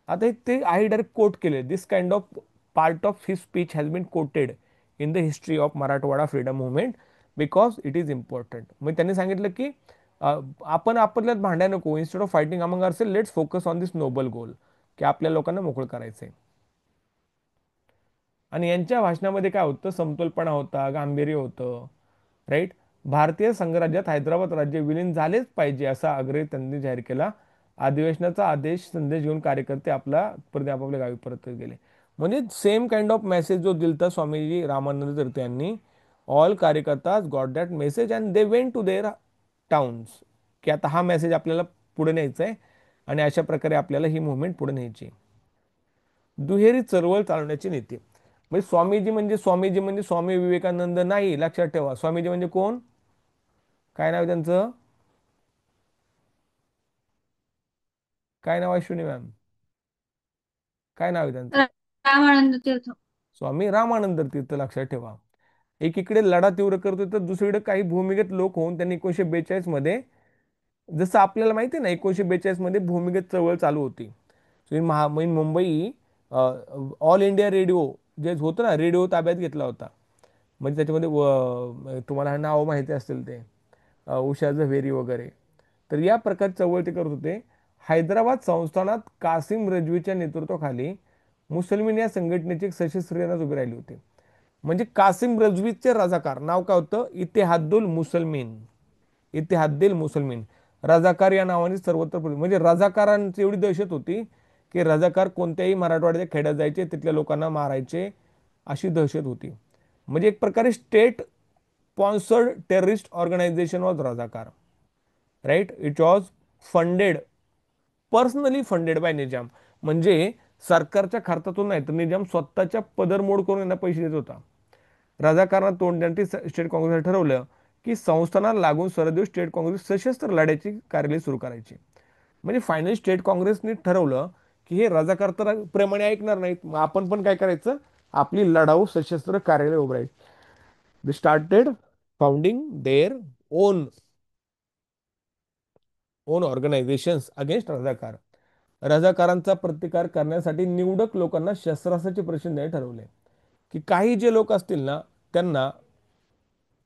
आता ते आई डायरेक्ट कोट केले. This kind of part of his speech has been quoted in the history of Marathwada freedom movement because it is important. मग त्यांनी सांगितलं की आपण आपल्यात भांड्या नको, instead of fighting among ourselves let's focus on this noble goal, की आपल्या लोकांना मोकळं करायचंय. आणि यांच्या भाषणामध्ये काय होतं, समतोलपणा होता, गांभीर्य होतं, राईट. भारतीय संघराज्यात हैदराबाद राज्य विलीन झालेच पाहिजे असा आग्रह त्यांनी जाहीर केला. अधिवेशनाचा आदेश संदेश घेऊन कार्यकर्ते आपापल्या गावी परत गेले. म्हणजे सेम काइंड ऑफ मेसेज जो दिलता स्वामीजी रामानंद तीर्थ यांनी, ऑल कार्यकर्ताज got that message and they went to their towns, की आता हा मेसेज आपल्याला पुढे न्यायचा आहे आणि अशा प्रकारे आपल्याला ही मुवमेंट पुढे न्यायची. दुहेरी चळवळ चालवण्याची नीती. म्हणजे स्वामी स्वामी विवेकानंद नाही, लक्षात ठेवा. स्वामीजी म्हणजे कोण, काय नाव आहे त्यांचं, काय नाव आहे अश्विनी मॅम, काय नाव आहे त्यांचं? रामानंद तीर्थ. स्वामी रामानंद तीर्थ, लक्षात ठेवा. एकीकडे लढा तीव्र करतोय तर दुसरीकडे काही भूमिगत लोक होऊन त्यांनी 1942 मध्ये, जसं आपल्याला माहिती आहे ना, 1942 मध्ये भूमिगत चळवळ चालू होती. म्हणजे मुंबई ऑल इंडिया रेडिओ जे होतं ना, रेडिओ ताब्यात घेतला होता. म्हणजे त्याच्यामध्ये तुम्हाला हे नाव माहिती असतील ते, उषा झवेरी वगैरे. तर या प्रकारची चळवळ ते करत होते. हैदराबाद संस्थानात कासिम रजवीच्या नेतृत्वाखाली मुसलमान या संघटनेची एक सशस्त्र सेना उभी राहिली होती. म्हणजे कासिम रजवीचे रजाकार नाव काय होतं, इतिहादुल मुसलमीन. इतिहादुल मुसलमीन रजाकार या नावाने सर्वत्र म्हणजे रजाकारांची एवढी दहशत होती की रजाकार कोणत्याही मराठवाड्याच्या खेड्यात जायचे, तिथल्या लोकांना मारायचे, अशी दहशत होती. म्हणजे एक प्रकारे state sponsored terrorist organisation was Razakar, right. It was funded, personally funded by Nizam. म्हणजे सरकारच्या खर्चातून नाही, तर निजाम स्वतःच्या पदरमोड करून यांना पैसे देत होता. रजाकारांना तोंड देण्यासाठी स्टेट काँग्रेसने ठरवलं की संस्थानाला लागून सरदेव स्टेट काँग्रेस सशस्त्र लढ्याची कार्यालय सुरू करायची. म्हणजे फायनली स्टेट काँग्रेसने ठरवलं की हे रजाकार तर प्रेमाने ऐकणार नाहीत, मग आपण पण काय करायचं, आपली लढाऊ सशस्त्र कार्यालय उभारायची. They started founding their own own organisations against Razakar. रजाकारांचा प्रतिकार करण्यासाठी निवडक लोकांना शस्त्रास्त्राचे प्रशिक्षण द्यायला ठरवले. की काही जे लोक असतील ना, त्यांना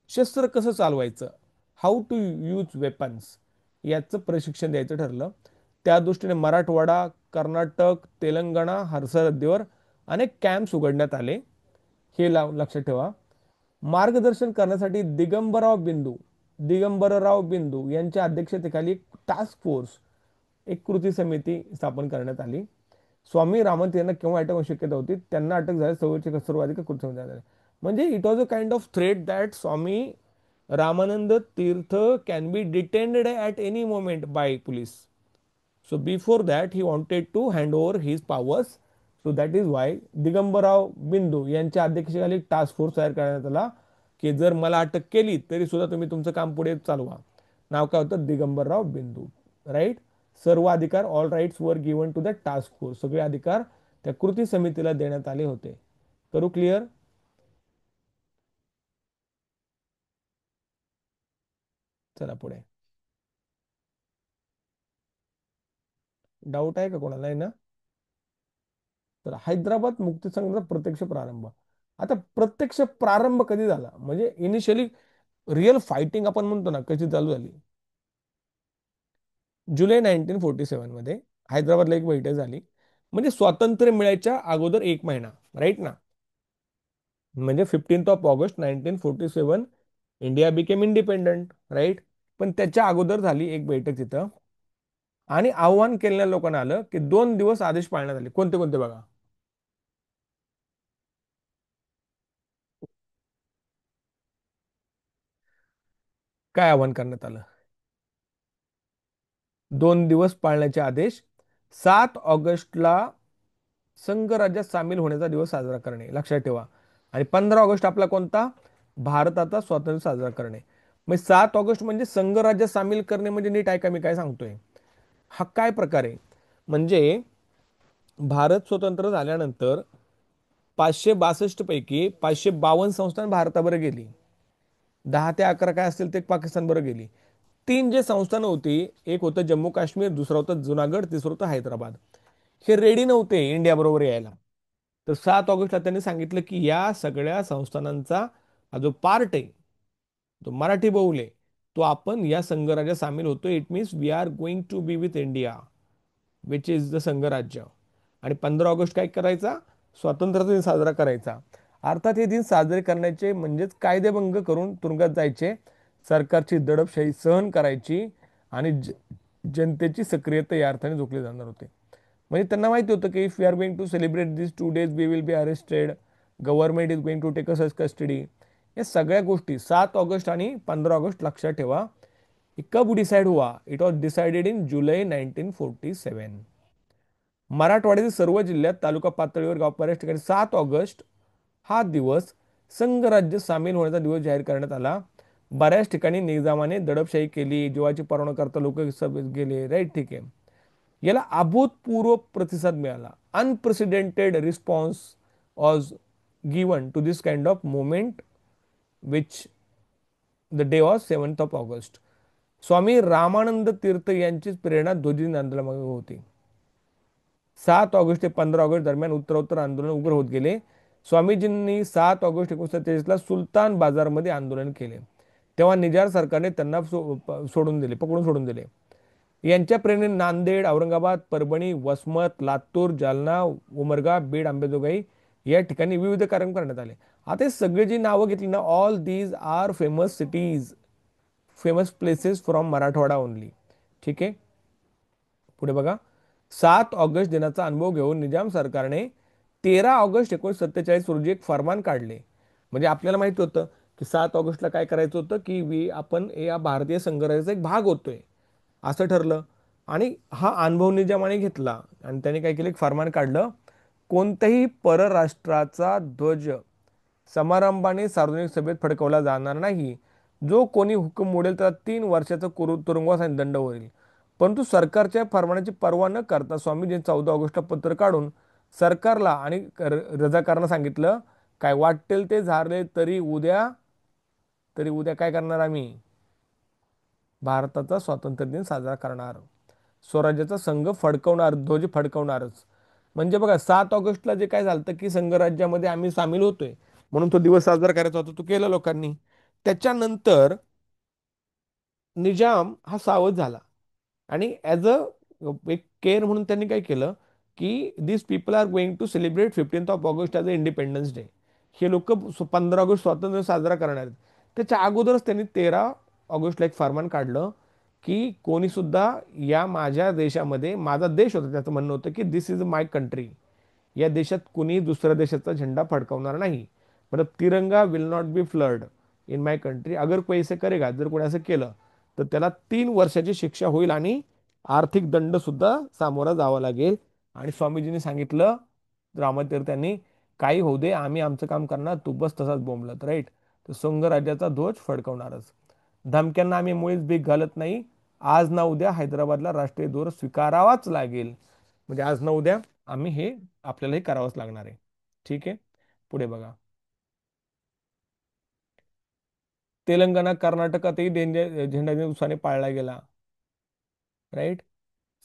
शस्त्र कसं चालवायचं, हाऊ टू यूज वेपन्स, याचं प्रशिक्षण द्यायचं ठरलं. त्या दृष्टीने मराठवाडा, कर्नाटक, तेलंगणा, हरसहद्दीवर अनेक कॅम्प्स उघडण्यात आले. हे लक्षात ठेवा. मार्गदर्शन करण्यासाठी दिगंबरराव बिंदू यांच्या अध्यक्षतेखाली एक टास्क फोर्स, एक कृती समिती स्थापन करण्यात आली. स्वामी रामंत यांना केव्हा अटक होऊ शक्यता होती, त्यांना अटक झाली सर्वोच्च कृती समिती झाली. म्हणजे it was a kind of threat that Swami Ramanand Tirth can be detained at any moment by police. So before that he wanted to hand over his powers. So that is why Digambarrao बिंदू यांच्या अध्यक्षतेखाली टास्क फोर्स तयार करण्यात आला, की जर मला अटक केली तरी सुद्धा तुम्ही तुमचं काम पुढे चालवा. नाव काय होतं, दिगंबरराव बिंदू, राईट. सर्व अधिकार, all rights were given to the task force, सगळे अधिकार त्या कृती समितीला देण्यात आले होते. करू क्लिअर? चला पुढे. डाऊट आहे का कोणाला, नाही ना? तर हैदराबाद मुक्तीसंग्रामाचा प्रत्यक्ष प्रारंभ. आता प्रत्यक्ष प्रारंभ कधी झाला, म्हणजे इनिशियली रिअल फायटिंग आपण म्हणतो ना, कशी चालू झाली, जुलै 1947 मध्ये हैदराबादला एक बैठक झाली. म्हणजे स्वातंत्र्य मिळायच्या अगोदर एक महिना, राईट ना. म्हणजे 15 August 1947 India became independent, right. पण त्याच्या अगोदर झाली एक बैठक तिथं, आणि आव्हान केलेल्या लोकांना आलं की 2 दिवस आदेश पाळण्यात आले. कोणते कोणते बघा, काय आव्हान करण्यात आलं. 2 दिवस पाळण्याचे आदेश. 7 ऑगस्टला संघराज्यात सामील होण्याचा दिवस साजरा करणे, लक्षात ठेवा. आणि 15 ऑगस्ट आपला कोणता, भारताचा स्वातंत्र्य साजरा करणे. मग 7 ऑगस्ट म्हणजे संघराज्यात सामील करणे, म्हणजे नीट ऐका मी काय सांगतोय. हा काय प्रकार आहे, म्हणजे भारत स्वतंत्र झाल्यानंतर 562 पैकी 552 संस्थान भारताबरोबर गेली. 10 ते 11 काय असतील ते पाकिस्तान बरोबर गेली. तीन जे संस्थानं होती, एक होतं जम्मू काश्मीर, दुसरं होतं जुनागड, तिसरं होतं हैदराबाद. हे रेडी नव्हते इंडिया बरोबर यायला. तर 7 ऑगस्टला त्यांनी सांगितलं की या सगळ्या संस्थानांचा हा जो पार्ट आहे, तो मराठी बहुल आहे, तो आपण या संघराज्यात सामील होतो. It means we are going to be with India which is the संघराज्य. आणि 15 ऑगस्ट काय करायचा? स्वातंत्र्य दिन साजरा करायचा. अर्थात हे दिन साजरे करण्याचे म्हणजेच कायदेभंग करून तुरुंगात जायचे, सरकारची दडपशाही सहन करायची आणि जनतेची सक्रियता या अर्थाने झोकली जाणार होते. म्हणजे त्यांना माहिती होतं की if we are going to celebrate this 2 days we will be arrested, government is going to take us custody. या सगळ्या गोष्टी 7 ऑगस्ट आणि 15 ऑगस्ट लक्षात ठेवा. ये कब डिसाइड हुआ? इट वॉज डिसाइडेड इन जुलै 1947. मराठवाड्यातील सर्व जिल्ह्यात तालुका पातळीवर गाव बऱ्याच ठिकाणी 7 ऑगस्ट हा दिवस संघराज्य सामील होण्याचा दिवस जाहीर करण्यात आला. बऱ्याच ठिकाणी निजामाने दडपशाही केली, जीवाची पर्वा न करता लोक सभेत गेले. राईट, ठीक आहे. याला अभूतपूर्व प्रतिसाद मिळाला. Unprecedented response was given to this kind of movement which the day of 7 August. Swami Ramanand Tirth यांचीच प्रेरणा ध्वजिन आंदोलनामागे होती. 7 ऑगस्ट ते 15 ऑगस्ट दरम्यान उत्तरोत्तर आंदोलन उग्र होत गेले. स्वामीजींनी 7 ऑगस्ट 1947 सुलतान बाजारमध्ये आंदोलन केले. तेव्हा निजार सरकारने त्यांना सोडून दिले, पकडून सोडून दिले. यांच्या प्रेरणेने नांदेड, औरंगाबाद, परभणी, वसमत, लातूर, जालना, उमरगा, बीड, अंबेजोगाई या ठिकाणी विविध कार्यक्रम करण्यात आले. आता हे सगळे जी नावं घेतली ना, all these are famous cities, famous places from Marathwada only. ठीक आहे, पुढे बघा. 7 ऑगस्ट दिनाचा अनुभव घेऊन निजाम सरकारने 13 ऑगस्ट 1947 रोजी एक फरमान काढले. म्हणजे आपल्याला माहिती होतं की 7 ऑगस्टला काय करायचं होतं की आपण या भारतीय संघराज्याचा एक भाग होतोय असं ठरलं. आणि हा अनुभव निजामाने घेतला आणि त्याने काय केलं, एक फरमान काढलं. कोणत्याही परराष्ट्राचा ध्वज समारंभाने सार्वजनिक सभेत फडकवला जाणार नाही. जो कोणी हुकूम मोडेल त्याला 3 वर्षाचा तुरुंगवास आणि दंड होईल. परंतु सरकारच्या फरमानाची पर्वा न करता स्वामीजींनी 14 ऑगस्टला पत्र काढून सरकारला आणि रजाकारांना सांगितलं, काय वाटेल ते झाले तरी उद्या काय करणार आम्ही? भारताचा स्वातंत्र्य दिन साजरा करणार, स्वराज्याचा संघ फडकवणार, ध्वज फडकवणारच. म्हणजे बघा 7 ऑगस्टला जे काय झालं की संघराज्यामध्ये आम्ही सामील होतोय म्हणून तो दिवस साजरा करायचा होता, तो केला लोकांनी. त्याच्यानंतर निजाम हा सावध झाला आणि ॲज अ एक केअर म्हणून त्यांनी काय केलं की this people are going to celebrate 15 August as a independence day. हे लोक 15 ऑगस्ट स्वातंत्र्य साजरा करणार आहेत. त्याच्या अगोदरच त्यांनी 13 ऑगस्टला एक फरमान काढलं की कोणी सुद्धा या माझ्या देशामध्ये, माझा देश होता त्याचं म्हणणं होतं की दिस इज माय कंट्री, या देशात कुणी दुसऱ्या देशाचा झेंडा फडकवणार नाही. मतलब तिरंगा will not be flood in my country. अगर कोई ऐसे करेगा, जर कोणी असं केलं तर त्याला 3 वर्षाची शिक्षा होईल आणि आर्थिक दंड सुद्धा सामोरा जावा लागेल. आणि स्वामीजींनी सांगितलं रामतीर्थांनी, काही होऊ दे, आम्ही आमचं काम करणार, तू बस तसाच बोंबलत. राईट, तर संघराज्याचा ध्वज फडकवणारच. धमक्यांना आम्ही मुळीच भीक घालत नाही. आज ना उद्या हैदराबादला राष्ट्रीय ध्वज स्वीकारावाच लागेल. म्हणजे आज ना उद्या आम्ही हे आपल्याला हे करावंच लागणार आहे. ठीक आहे, पुढे बघा. तेलंगणा, कर्नाटकातही झेंडा दिन उत्साहाने पाळला गेला. राईट,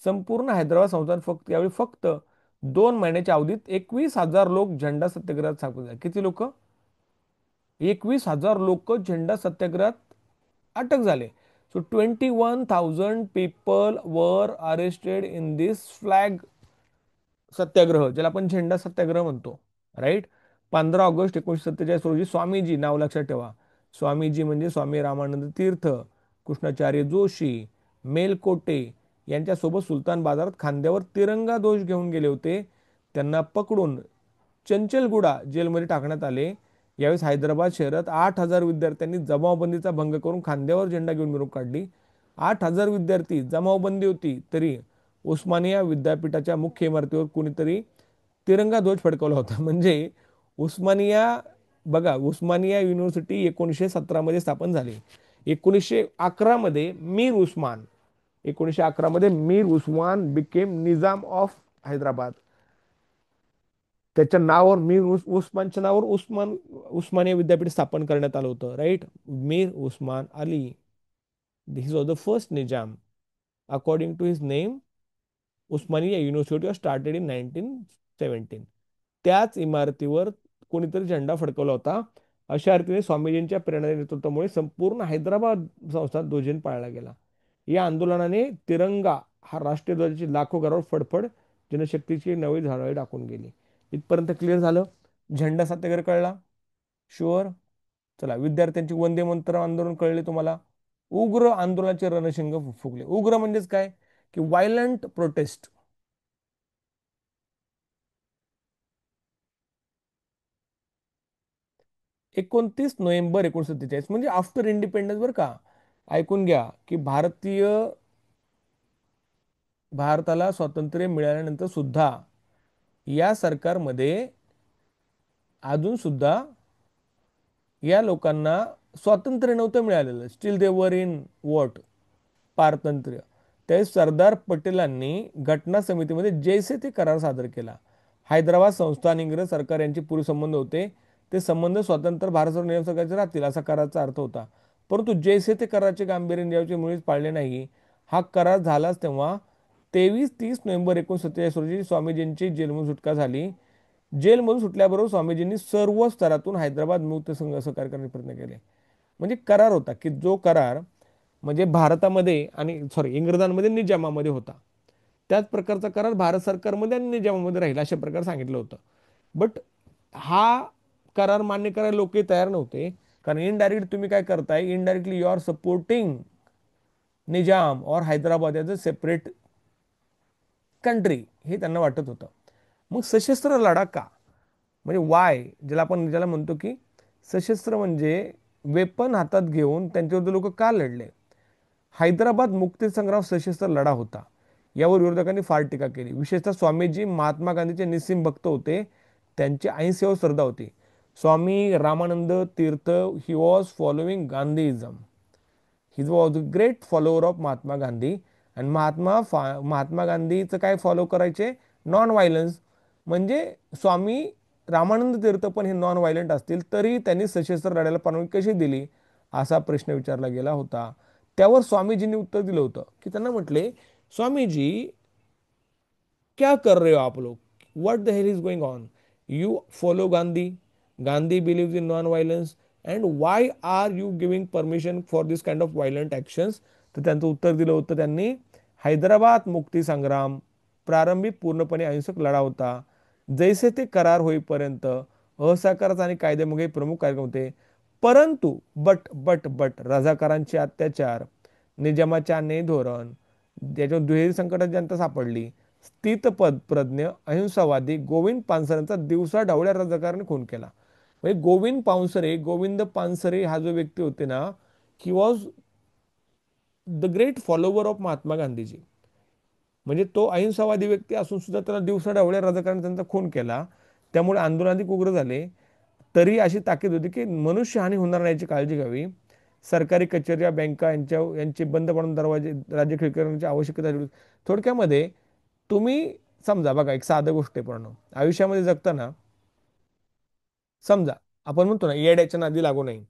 संपूर्ण हैदराबाद संस्थान फक्त यावेळी फक्त 2 महिन्याच्या अवधीत 21,000 लोक झेंडा सत्याग्रहात सामील झाले. किती लोक? 21,000 लोक झेंडा सत्याग्रहात अटक झाले. So 21,000 people were arrested in this flag satyagraha, ज्याला आपण झेंडा सत्याग्रह म्हणतो. राईट, 15 ऑगस्ट 1947 रोजी स्वामीजी, नाव लक्षात ठेवा, स्वामीजी म्हणजे स्वामी रामानंद तीर्थ, कृष्णाचार्य जोशी, मेलकोटे यांच्यासोबत सुलतान बाजारात खांद्यावर तिरंगा ध्वज घेऊन गेले होते. त्यांना पकडून चंचलगुडा जेलमध्ये टाकण्यात आले. यावेळेस हैदराबाद शहरात 8,000 विद्यार्थ्यांनी जमावबंदीचा भंग करून खांद्यावर झेंडा घेऊन मिरवणूक काढली. 8,000 विद्यार्थी, जमावबंदी होती तरी उस्मानिया विद्यापीठाच्या मुख्य इमारतीवर कुणीतरी तिरंगा ध्वज फडकवला होता. म्हणजे उस्मानिया, बघा, उस्मानिया युनिव्हर्सिटी 1917 मध्ये स्थापन झाली. 1911 मध्ये मीर उस्मान बिकेम निजाम ऑफ हैदराबाद. त्याच्या नावावर उस्मानच्या नावावर उस्मानिया विद्यापीठ स्थापन करण्यात आलं होतं, right. Mir Usman Ali, this was the first Nizam. According to his name, Osmania university was started in 1917. त्याच इमारतीवर कोणीतरी झेंडा फडकवला होता. अशा रीतीने स्वामीजींच्या प्रेरणा नेतृत्वामुळे संपूर्ण हैदराबाद संस्थान ध्वजन पाळला गेला. या आंदोलनाने तिरंगा हा राष्ट्रीय ध्वजाची लाखो घरावर फडफड जनशक्तीची नवी झाडे टाकून गेली. इथपर्यंत क्लिअर झालं. झेंडा सत्याग्रह कळला? शुअर. चला, विद्यार्थ्यांची वंदे मातरम आंदोलन कळले तुम्हाला. उग्र आंदोलनाचे रणशिंग फुगले. उग्र म्हणजेच काय की व्हायलंट प्रोटेस्ट. 29 नोव्हेंबर 1947 म्हणजे आफ्टर इंडिपेंडन्स बरं का. ऐकून घ्या की भारताला स्वातंत्र्य मिळाल्यानंतर सुद्धा या सरकारमध्ये अजून सुद्धा या लोकांना स्वातंत्र्य नव्हतं मिळालेलं. स्टील दे वर इन वॉट, पारतंत्र्य. ते सरदार पटेलांनी घटना समितीमध्ये जैसे ते करार सादर केला. हैदराबाद संस्थान इंग्रज सरकार यांचे पूर्व संबंध होते. ते संबंध स्वतंत्र भारत नियम सरकारचे राहतील असा कराराचा अर्थ होता. परंतु जैसे ते कराराचे गांभीर्य ज्याचे मुळीच पाळले नाही. हा करार झालाच तेव्हा 23-30 नोव्हेंबर 1947 रोजी स्वामीजींची जेलमधून सुटका झाली. जेलमधून सुटल्याबरोबर स्वामीजींनी सर्व स्तरातून हैदराबाद मुक्त संघ सहकार्य करण्याचे प्रयत्न केले. म्हणजे करार होता की जो करार म्हणजे भारतामध्ये आणि सॉरी इंग्रजांमध्ये निजामामध्ये होता, त्याच प्रकारचा करार भारत सरकारमध्ये आणि निजामामध्ये राहील अशा प्रकारे सांगितलं होतं. बट हा करार मान्य करायला लोक तयार नव्हते. कारण इनडायरेक्टली तुम्ही काय करताय, indirectly you are supporting Nizam or Hyderabad as a separate country, हे त्यांना वाटत होतं. मग सशस्त्र लढा का, म्हणजे वाय, ज्याला म्हणतो की सशस्त्र म्हणजे वेपन हातात घेऊन त्यांच्याविरुद्ध लोक का लढले. हैदराबाद मुक्ती संग्राम सशस्त्र लढा होता. यावर विरोधकांनी फार टीका केली. विशेषतः स्वामीजी महात्मा गांधीचे निस्सीम भक्त होते. त्यांची अहिंसेवर श्रद्धा होती. Swami Ramanand Tirth he was following Gandhism. He was a great follower of Mahatma Gandhi. आणि महात्मा गांधीचं काय फॉलो करायचे, नॉन व्हायलन्स. म्हणजे स्वामी रामानंद तीर्थ पण हे नॉन व्हायलंट असतील तरी त्यांनी सशस्त्र लढायला परवानगी कशी दिली असा प्रश्न विचारला गेला होता. त्यावर स्वामीजींनी उत्तर दिलं होतं की त्यांना म्हटले, स्वामीजी क्या कर रहे हो आप लोग, what the hell is going on, you follow Gandhi, Gandhi believes in non violence, and why are you giving permission for this kind of violent actions. तर त्यांचं उत्तर दिलं होतं त्यांनी, हैदराबाद मुक्ती संग्राम प्रारंभी पूर्णपणे अहिंसक लढा होता. जैसे ते करार होईपर्यंत असहकारच आणि कायदेमोगे प्रमुख कार्यक्रम होते. परंतु बट रजाकारांचे अत्याचार, निजामाचे अन्यायी धोरण, त्याच्यावर दुहेरी संकटात जनता सापडली. स्थितपद प्रज्ञ अहिंसावादी गोविंद पानसरेंचा दिवसा ढवळ्या रजाकाराने खून केला. म्हणजे गोविंद पानसरे हा जो व्यक्ती होते ना, ही was the great follower of Mahatma Gandhiji. म्हणजे तो अहिंसावादी व्यक्ती असून सुद्धा त्याला दिवसा ढवळ्या रजाकाराने त्यांचा खून केला. त्यामुळे आंदोलन अधिक उग्र झाले. तरी अशी ताकीद होती की मनुष्यहानी होणार नाही याची काळजी घ्यावी. सरकारी कचेऱ्या, बँका यांचे बंद पडून दरवाजे राज्य करण्याची आवश्यकता होती. थोडक्यामध्ये तुम्ही समजा बघा, एक साधं गोष्ट आहे. पण आयुष्यामध्ये जगताना समजा आपण म्हणतो ना, येड्याच्या नादी लागू नाही.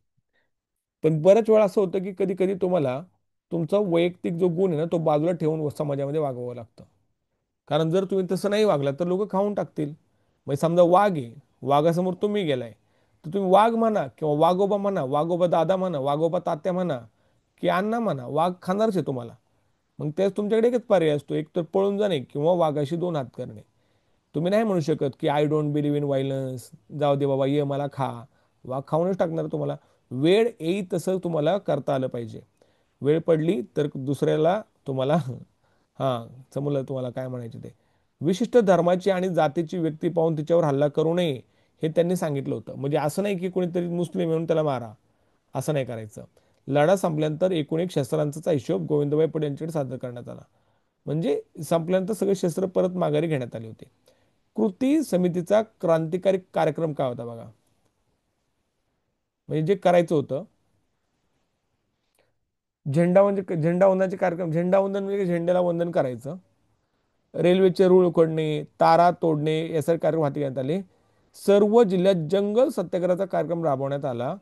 पण बऱ्याच वेळा असं होतं की कधी कधी तुम्हाला तुमचा वैयक्तिक जो गुण आहे ना, तो बाजूला ठेवून समाजामध्ये वागवावं लागतं. कारण जर तुम्ही तसं नाही वागला तर लोक खाऊन टाकतील. म्हणजे समजा वाघ आहे, वाघासमोर तुम्ही गेलाय, तर तुम्ही वाघ म्हणा किंवा वाघोबा म्हणा, वाघोबा दादा म्हणा, वाघोबा तात्या म्हणा की अण्णा म्हणा, वाघ खाणारच आहे तुम्हाला. मग तेच तुमच्याकडे एकच पर्याय असतो, एक तर पळून जाणे किंवा वाघाशी दोन हात करणे. तुम्ही नाही म्हणू शकत की I don't believe in violence, जाऊ दे बाबा ये मला खा. वाघ खाऊनच टाकणार तुम्हाला. वेळ येई तसं तुम्हाला करता आलं पाहिजे. वेळ पडली तर दुसऱ्याला तुम्हाला हां, समजलं तुम्हाला काय म्हणायचे ते. विशिष्ट धर्माची आणि जातीची व्यक्ती पाहून तिच्यावर हल्ला करू नये हे त्यांनी सांगितलं होतं. म्हणजे असं नाही की कोणीतरी मुस्लिम म्हणून त्याला मारा, असं नाही करायचं. लढा संपल्यानंतर एकूण एक शस्त्रांचा हिशोब गोविंदभाई पटेल यांच्याकडे सादर करण्यात आला. म्हणजे संपल्यानंतर सगळे शस्त्र परत माघारी घेण्यात आले होते. कृती समितीचा क्रांतिकारी कार्यक्रम काय होता बघा. म्हणजे जे करायचं होतं, झेंडावंदनाचे कार्यक्रम. झेंडावंदन म्हणजे झेंड्याला वंदन करायचं. रेल्वेचे रूळ उखडणे, तारा तोडणे यासारखे कार्यक्रम हाती घेण्यात आले. सर्व जिल्ह्यात जंगल सत्याग्रहाचा कार्यक्रम राबवण्यात आला.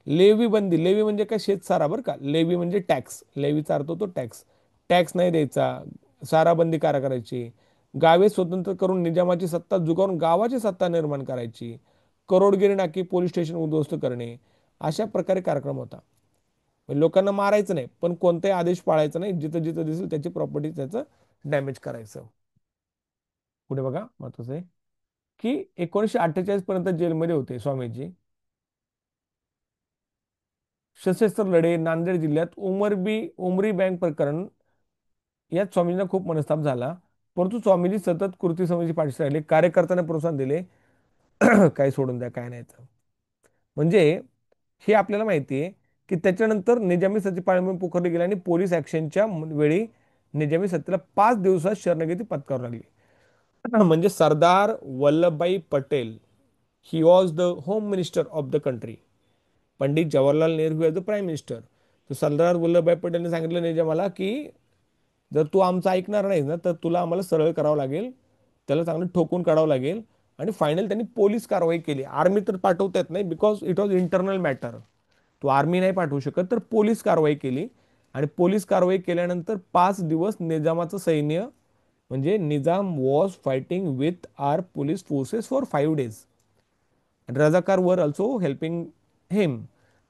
लेवी बंदी, लेवी म्हणजे काय, शेतसारा बरं का, लेवी म्हणजे टॅक्स, लेवीचा अर्थ होतो टॅक्स. टॅक्स नाही द्यायचा, साराबंदी करायची, गावे स्वतंत्र करून निजामाची सत्ता झुगारून गावाची सत्ता निर्माण करायची, करोडगिरी नाकी पोलीस स्टेशन उद्ध्वस्त करणे, अशा प्रकारे कार्यक्रम होता. म्हणजे लोकांना मारायचं नाही, पण कोणताही आदेश पाळायचा नाही, जिथं जिथं दिसेल त्याची प्रॉपर्टी त्याचं डॅमेज करायचं. पुढे बघा, महत्वाचं आहे की 1948 पर्यंत जेलमध्ये होते स्वामीजी. सशस्त्र लढे, नांदेड जिल्ह्यात उमरी बँक प्रकरण, यात स्वामींना खूप मनस्ताप झाला. परंतु स्वामीजी सतत कृती समितीचे पाठीशी राहिले, कार्यकर्त्यांना प्रोत्साहन दिले. काय सोडून द्या, काय नाही तर. म्हणजे हे आपल्याला माहिती आहे की त्याच्यानंतर निजामी सत्तेची पाळंमुळे पोखरली गेली आणि पोलीस ऍक्शनच्या वेळी निजामी सत्तेला 5 दिवसात शरणगती पत्करावी लागली. म्हणजे Sardar Vallabhbhai Patel, he was the home minister of the country. Pandit Jawaharlal Nehru as the prime minister. तर सरदार वल्लभभाई पटेलने सांगितलं निजामाला की जर तू आमचं ऐकणार नाही ना, तर तुला आम्हाला सरळ करावं लागेल, त्याला चांगलं ठोकून काढावं लागेल. आणि फायनल त्यांनी पोलीस कारवाई केली. आर्मी तर पाठवता येत नाही, because it was internal matter. तो आर्मी नाही पाठवू शकत, तर पोलीस कारवाई केली. आणि पोलीस कारवाई केल्यानंतर 5 दिवस निजामाचं सैन्य, म्हणजे Nizam was fighting with our police forces for 5 days. Razakar were also helping हिम.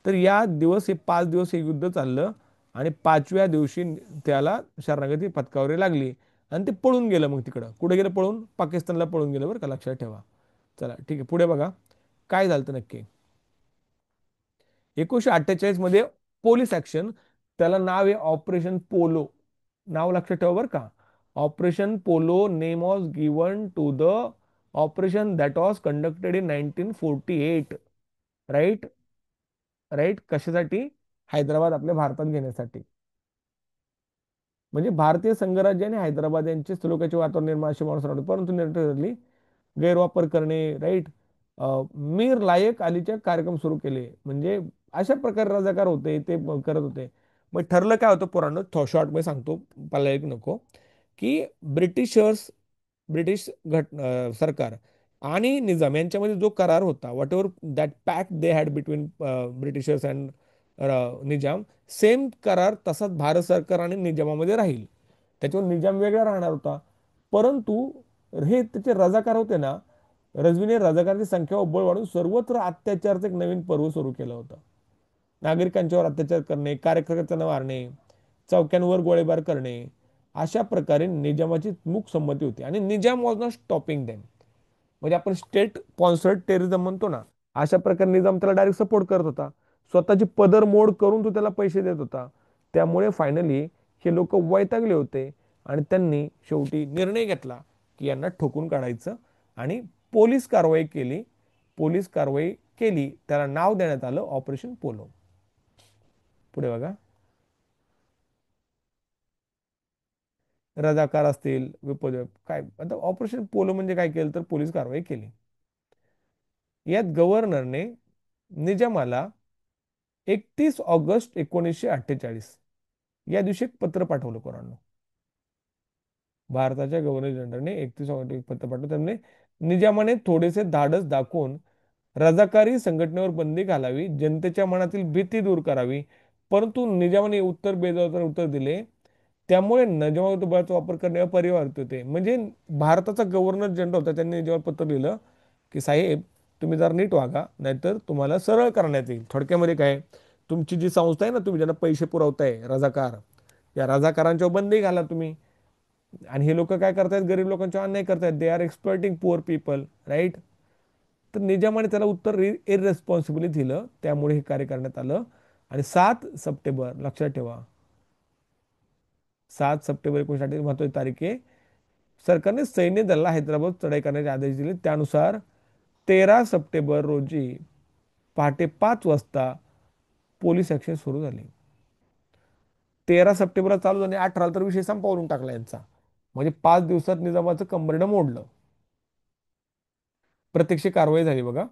तर या दिवस हे 5 दिवस हे युद्ध चाललं. आणि 5व्या दिवशी त्याला शरणागती पत्करावी लागली. आणि ते पळून गेलं. मग तिकडं कुठे गेलं पळून? पाकिस्तानला पळून गेलं बरं का, लक्षात ठेवा. चला ठीक आहे, पुढे बघा काय झालं नक्की. 1948 मध्ये पोलीस ऍक्शन, त्याला नाव आहे ऑपरेशन पोलो. नाव लक्षात ठेवा बरं का. Operation Polo name was given to the operation that was conducted in 1948. Right. Right. कशासाठी? हैदराबाद आपल्या भारतात घेण्यासाठी. म्हणजे भारतीय संघराज्य आणि हैदराबाद यांचे सलोख्याचे वातावरण निर्माण अशी माणूस राहतो, परंतु निर्णय ठरली गैरवापर करणे. राईट. मीर लायक अलीचे कार्यक्रम सुरू केले. म्हणजे अशा प्रकारे रजाकार होते, ते करत होते. मग ठरलं काय होतं पोरांनो, शॉर्ट मध्ये सांगतो, मला एक नको, की ब्रिटिशर्स, ब्रिटिश सरकार आणि निजाम यांच्यामध्ये जो करार होता, what ever that pact they had between Britishers and Nizam, same करार तसाच भारत सरकार आणि निजामामध्ये राहील. त्याच्यावर निजाम वेगळा राहणार होता. परंतु हे त्याचे रजाकार होते ना, रजवीने रजाकारांची संख्या व बळ वाढून सर्वत्र अत्याचाराचं एक नवीन पर्व सुरू केलं होतं. नागरिकांच्यावर अत्याचार करणे, कार्यकर्त्यांना मारणे, चौक्यांवर गोळीबार करणे, अशा प्रकारे निजामाची मूक संमती होती. आणि Nizam was not stopping them. म्हणजे आपण स्टेट स्पॉन्सर्ड टेररिझम म्हणतो ना, अशा प्रकारे निजाम त्याला डायरेक्ट सपोर्ट करत होता. स्वतःची पदर मोड करून तो त्याला पैसे देत होता. त्यामुळे फायनली हे लोक वैतागले होते. आणि त्यांनी शेवटी निर्णय घेतला की यांना ठोकून काढायचं. आणि पोलीस कारवाई केली. पोलीस कारवाई केली, त्याला नाव देण्यात आलं ऑपरेशन पोलो. पुढे बघा. रजाकार असतील, काय आता ऑपरेशन पोलो म्हणजे काय केलं, तर पोलीस कारवाई केली. यात गव्हर्नरने निजामाला 31 ऑगस्ट 1948 या दिवशी एक पत्र पाठवलं कोणाला. भारताच्या गव्हर्नर जनरलने 31 ऑगस्ट पत्र पाठवलं. त्यांनी निजामाने थोडेसे धाडस दाखवून रजाकारी संघटनेवर बंदी घालावी, जनतेच्या मनातील भीती दूर करावी. परंतु निजामाने उत्तर बेजावतर उत्तर दिले. त्यामुळे निजामावर बळाचा वापर करणे अपरिहार्य होते. म्हणजे भारताचा गव्हर्नर जनरल होता, त्यांनी निजामावर पत्र लिहिलं की साहेब, तुम्ही जर नीट वागा, नाहीतर तुम्हाला सरळ करण्यात येईल. थोडक्यामध्ये काय, तुमची जी संस्था आहे ना, तुम्ही ज्यांना पैसे पुरवताय रजाकार, या रजाकारांच्यावर बंदी घाला तुम्ही. आणि हे लोक काय करतायत, गरीब लोकांच्यावर अन्याय करतायत. They are exploiting poor people. Right. तर निजामाने त्याला उत्तर इररेस्पॉन्सिबली दिलं. त्यामुळे हे कार्य करण्यात आलं. आणि 7 सप्टेंबर, लक्षात ठेवा, 7 सप्टेंबर 1948 महत्वाची तारीख आहे. सरकारने सैन्य दलाला हैदराबाद चढाई करण्याचे आदेश दिले. त्यानुसार 13 सप्टेंबर रोजी पहाटे 5 वाजता पोलीस ऍक्शन सुरू झाली. 13 सप्टेंबरला चालू झाली, 18 तर विषय संपवून टाकला यांचा. म्हणजे 5 दिवसात निजामाचं कंबरडं मोडलं. प्रत्यक्ष कारवाई झाली बघा.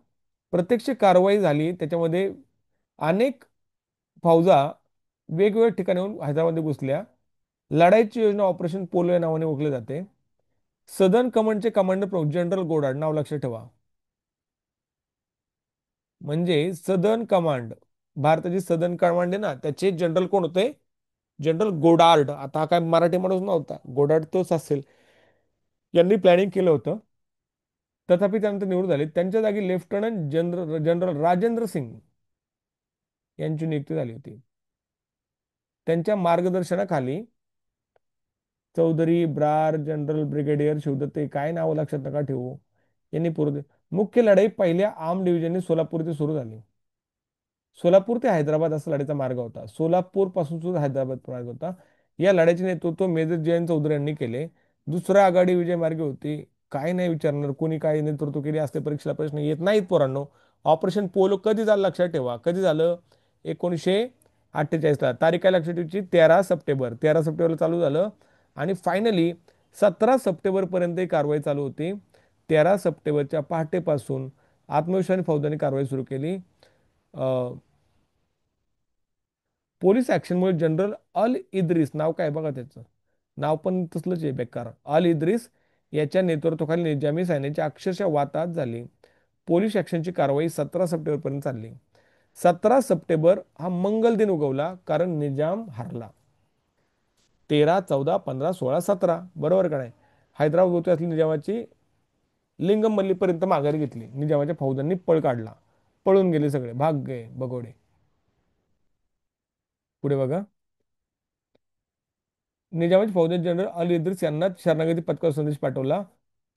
प्रत्यक्ष कारवाई झाली, त्याच्यामध्ये अनेक फौजा वेगवेगळ्या ठिकाणी येऊन हैदराबादमध्ये घुसल्या. लढाईची योजना ऑपरेशन पोलो या नावाने ओळखली जाते. सदर्न कमांडचे कमांडर प्रमुख जनरल गोडार्ड, नाव लक्षात ठेवा. म्हणजे सदर्न कमांड, भारताची सदर्न कमांड आहे ना, त्याचे जनरल कोण होते? General Goddard. आता हा काय मराठी माणूस नव्हता, गोडार्ड तोच असेल. यांनी प्लॅनिंग केलं होतं. तथापि त्यानंतर निवडून झाले. त्यांच्या जागी lieutenant general general Rajendra Singh यांची नियुक्ती झाली होती. त्यांच्या मार्गदर्शनाखाली चौधरी, ब्रार, जनरल ब्रिगेडियर शिवदत्त, हे काय नाव लक्षात नका ठेवू, यांनी पूर्व मुख्य लढाई पहिल्या आर्म डिव्हिजनने सोलापूर येथे सुरू झाली. सोलापूर ते हैदराबाद असा लढाईचा मार्ग होता. सोलापूर पासून सुद्धा हैदराबाद मार्ग होता. या लढ्याचे नेतृत्व मेजर जयंत चौधरी यांनी केले. दुसरा आघाडी विजय मार्गे होती. काय नाही विचारणार कोणी काय नेतृत्व केले असते, परीक्षेला प्रश्न येत नाहीत पोरांनो. ऑपरेशन पोलो कधी झालं लक्षात ठेवा, कधी झालं? 1948ला. तारीख काय लक्षात ठेवायची? 13 सप्टेंबर. 13 सप्टेंबरला चालू झालं आणि फायनली 17 सप्टेंबर पर्यंत ही कारवाई चालू होती. 13 सप्टेंबरच्या पहाटेपासून आत्मविश्वासी फौजांनी कारवाई सुरू केली. पोलीस ऍक्शनमुळे जनरल अल इद्रिस, नाव काय बघा त्याचं, नाव पण तसलंच आहे बेकार, अल इद्रिस याच्या नेतृत्वाखाली निजामी सैन्याची अक्षरशः वाताहत झाली. पोलीस ऍक्शनची कारवाई 17 सप्टेंबर पर्यंत चालली. 17 सप्टेंबर हा मंगल दिन उगवला कारण निजाम हरला. 13, 14, 15, 16, 17 बरोबर का नाही? हैदराबाद होती असली निजामाची लिंगमल्लीपर्यंत माघारी घेतली. निजामाच्या फौजांनी पळ काढला. पळून गेले सगळे, भाग गए बगोडे. पुढे बघा. निजामाचे फौजदार जनरल अल इद्रिस यांना शरणागती पत्करावा संदेश पाठवला.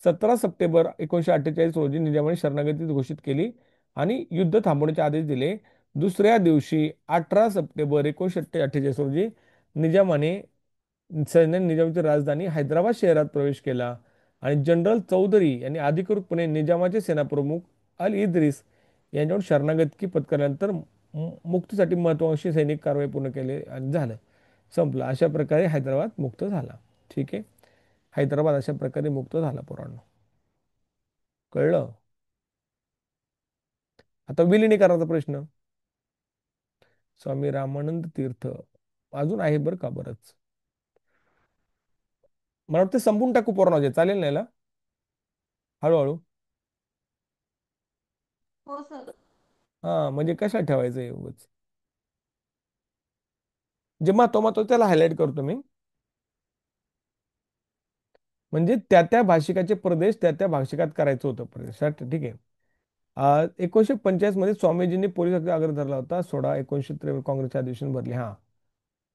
17 सप्टेंबर 1948 रोजी निजामाने शरणागती घोषित केली आणि युद्ध थांबवण्याचे आदेश दिले. दुसऱ्या दिवशी 18 सप्टेंबर 1948 रोजी निजामाने सैन्याने निजामाची राजधानी हैदराबाद शहरात प्रवेश केला आणि जनरल चौधरी यांनी अधिकृतपणे निजामाचे सेनाप्रमुख अल इद्रिस यांच्याकडून शरणागती पत्करल्यानंतर मुक्तीसाठी महत्वाकांक्षी सैनिक कारवाई पूर्ण केले आणि झालं, संपला. अशा प्रकारे हैदराबाद मुक्त झाला. ठीक आहे, हैदराबाद अशा प्रकारे मुक्त झाला पोरांनो. कळलं? आता विलिनीकरणाचा प्रश्न. स्वामी रामानंद तीर्थ अजून आहे बरं का बरंच. मला वाटतं संपून टाकू पोरांनो, जे चालेल नाही ना? हळूहळू. हो सर. हा म्हणजे कशा ठेवायचं आहे उगाच. जे महत्व त्याला हायलाईट करतो मी. म्हणजे त्या त्या भाषिकाचे प्रदेश त्या त्या भाषिकात करायचं होतं प्रदेश. ठीक आहे. 1945 मध्ये स्वामीजींनी पोलिसांचा आग्रह धरला होता. 16 1953 काँग्रेसचे अधिवेशन भरले. हा.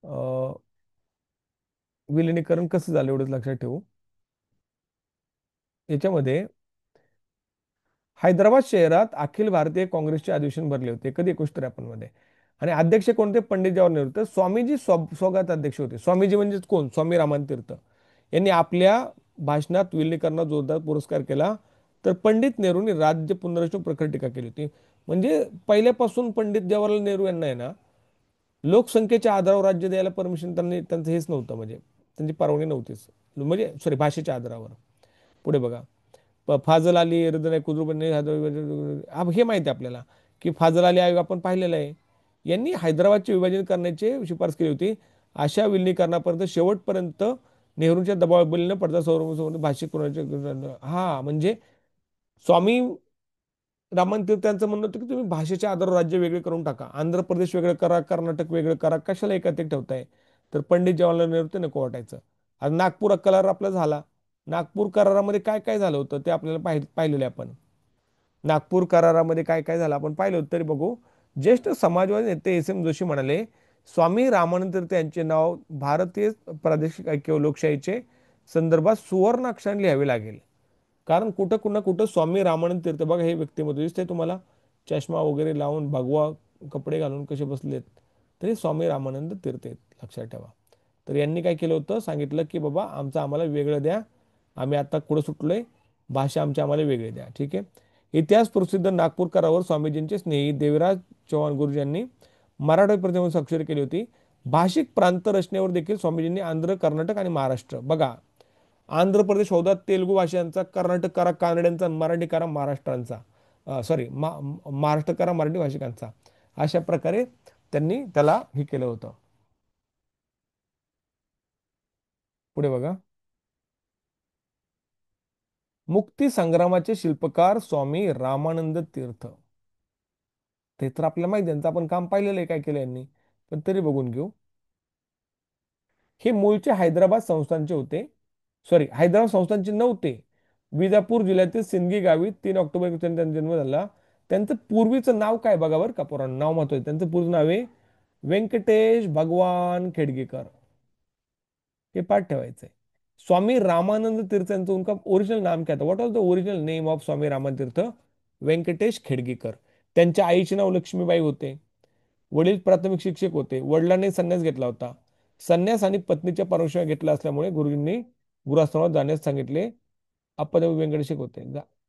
अ, विलिनीकरण कसं झालं एवढंच लक्षात ठेवू. याच्यामध्ये हैदराबाद शहरात अखिल भारतीय काँग्रेसचे अधिवेशन भरले होते कधी 1953 मध्ये. आणि अध्यक्ष कोणते? पंडित जवाहरलाल नेहरू. तर स्वामीजी स्वगत अध्यक्ष होते. स्वामीजी म्हणजे कोण? स्वामी रामानंद तीर्थ यांनी आपल्या भाषणात विलिनीकरणात जोरदार पुरस्कार केला. तर पंडित नेहरूंनी राज्य पुनर्रचना प्रखर टीका केली होती. म्हणजे पहिल्यापासून पंडित जवाहरलाल नेहरू यांना आहे ना, लोकसंख्येच्या आधारावर राज्य द्यायला परमिशन त्यांचं हेच नव्हतं, म्हणजे त्यांची परवानगी नव्हतीच. म्हणजे सॉरी, भाषेच्या आधारावर. पुढे बघा. फाजल अली हृदय कुतुबुद्दीन हे माहिती आहे आपल्याला की फाजल अली आयोग आपण पाहिलेला आहे. यांनी हैदराबादचे विभाजन करण्याची शिफारस केली होती. अशा विलिनीकरणापर्यंत शेवटपर्यंत नेहरूंच्या दबावाबली न पडता सर्व भाषिक हा म्हणजे स्वामी रामन तीर्थांचं म्हणणं होतं की तुम्ही भाषेच्या आधारावर राज्य वेगळे करून टाका, आंध्र प्रदेश वेगळं करा, कर्नाटक वेगळं करा, कशाला एकात एक ठेवताय? तर पंडित जवाहरलाल नेहरू ते नको वाटायचं. आज नागपूर करार आपला झाला. नागपूर करारामध्ये काय काय झालं होतं ते आपल्याला पाहिलेलं आहे आपण. नागपूर करारामध्ये काय काय झालं आपण पाहिलं होतं. तरी बघू. ज्येष्ठ समाजवादी नेते एस एम जोशी म्हणाले, स्वामी रामानंद तीर्थ यांचे नाव भारतीय प्रादेशिक ऐक्य व लोकशाहीचे संदर्भात सुवर्ण अक्षराने लिहावे लागेल. कारण कुठं कुणा कुठं स्वामी रामानंद तीर्थ बघा, हे व्यक्तिमत्व दिसते तुम्हाला, चष्मा वगैरे लावून भगवा कपडे घालून कसे बसलेत, तरी स्वामी रामानंद तीर्थ आहेत, लक्षात ठेवा. तर यांनी काय केलं होतं, सांगितलं की बाबा आमचं आम्हाला वेगळं द्या, आम्ही आता कुठं सुटलोय, भाषा आमची आम्हाला वेगळी द्या. ठीक आहे. इतिहास प्रसिद्ध नागपूर करारावर स्वामीजींचे स्नेही देवराज चव्हाण गुरुजी यांनी मराठी प्रतिमा स्वाक्षरी केली होती. भाषिक प्रांत रचनेवर देखील स्वामीजींनी आंध्र, कर्नाटक आणि महाराष्ट्र बघा, आंध्र प्रदेश होता तेलुगू भाषांचा, कर्नाटक करा कानड्यांचा, मराठी करा महाराष्ट्रांचा, सॉरी महाराष्ट्र करा मराठी भाषिकांचा. अशा प्रकारे त्यांनी त्याला हे केलं होतं. पुढे बघा. मुक्ती संग्रामाचे शिल्पकार स्वामी रामानंद तीर्थ. ते तर आपल्याला माहिती आहे, त्यांचं आपण काम पाहिलेलं आहे काय केलं यांनी, पण तरी बघून घेऊ. हे मूळचे हैदराबाद संस्थानचे होते. सॉरी, हैदराबाद संस्थानचे नव्हते. विजापूर जिल्ह्यातील सिंदगी गावी 3 ऑक्टोबर त्यांचा जन्म झाला. त्यांचं पूर्वीचं नाव काय बघा बरं का, पोरांनो, नाव महत्वाचं. त्यांचं पूर्ण नाव आहे व्यंकटेश भगवान खेडगेकर. हे पाठ ठेवायचंय. स्वामी रामानंद तीर्थ यांचं उनका ओरिजिनल नाम क्या था, what was the original name of Swami Ramanand Tirth? Vyankatesh Khedgekar. त्यांच्या आईचे नाव लक्ष्मीबाई होते. वडील प्राथमिक शिक्षक होते. वडिलांनी संन्यास घेतला होता. संन्यास आणि पत्नीच्या परमिशन घेतला असल्यामुळे गुरुजींनी गुरुआश्रमात जाण्यास सांगितले. अप्पादेव व्यंकटेश होते.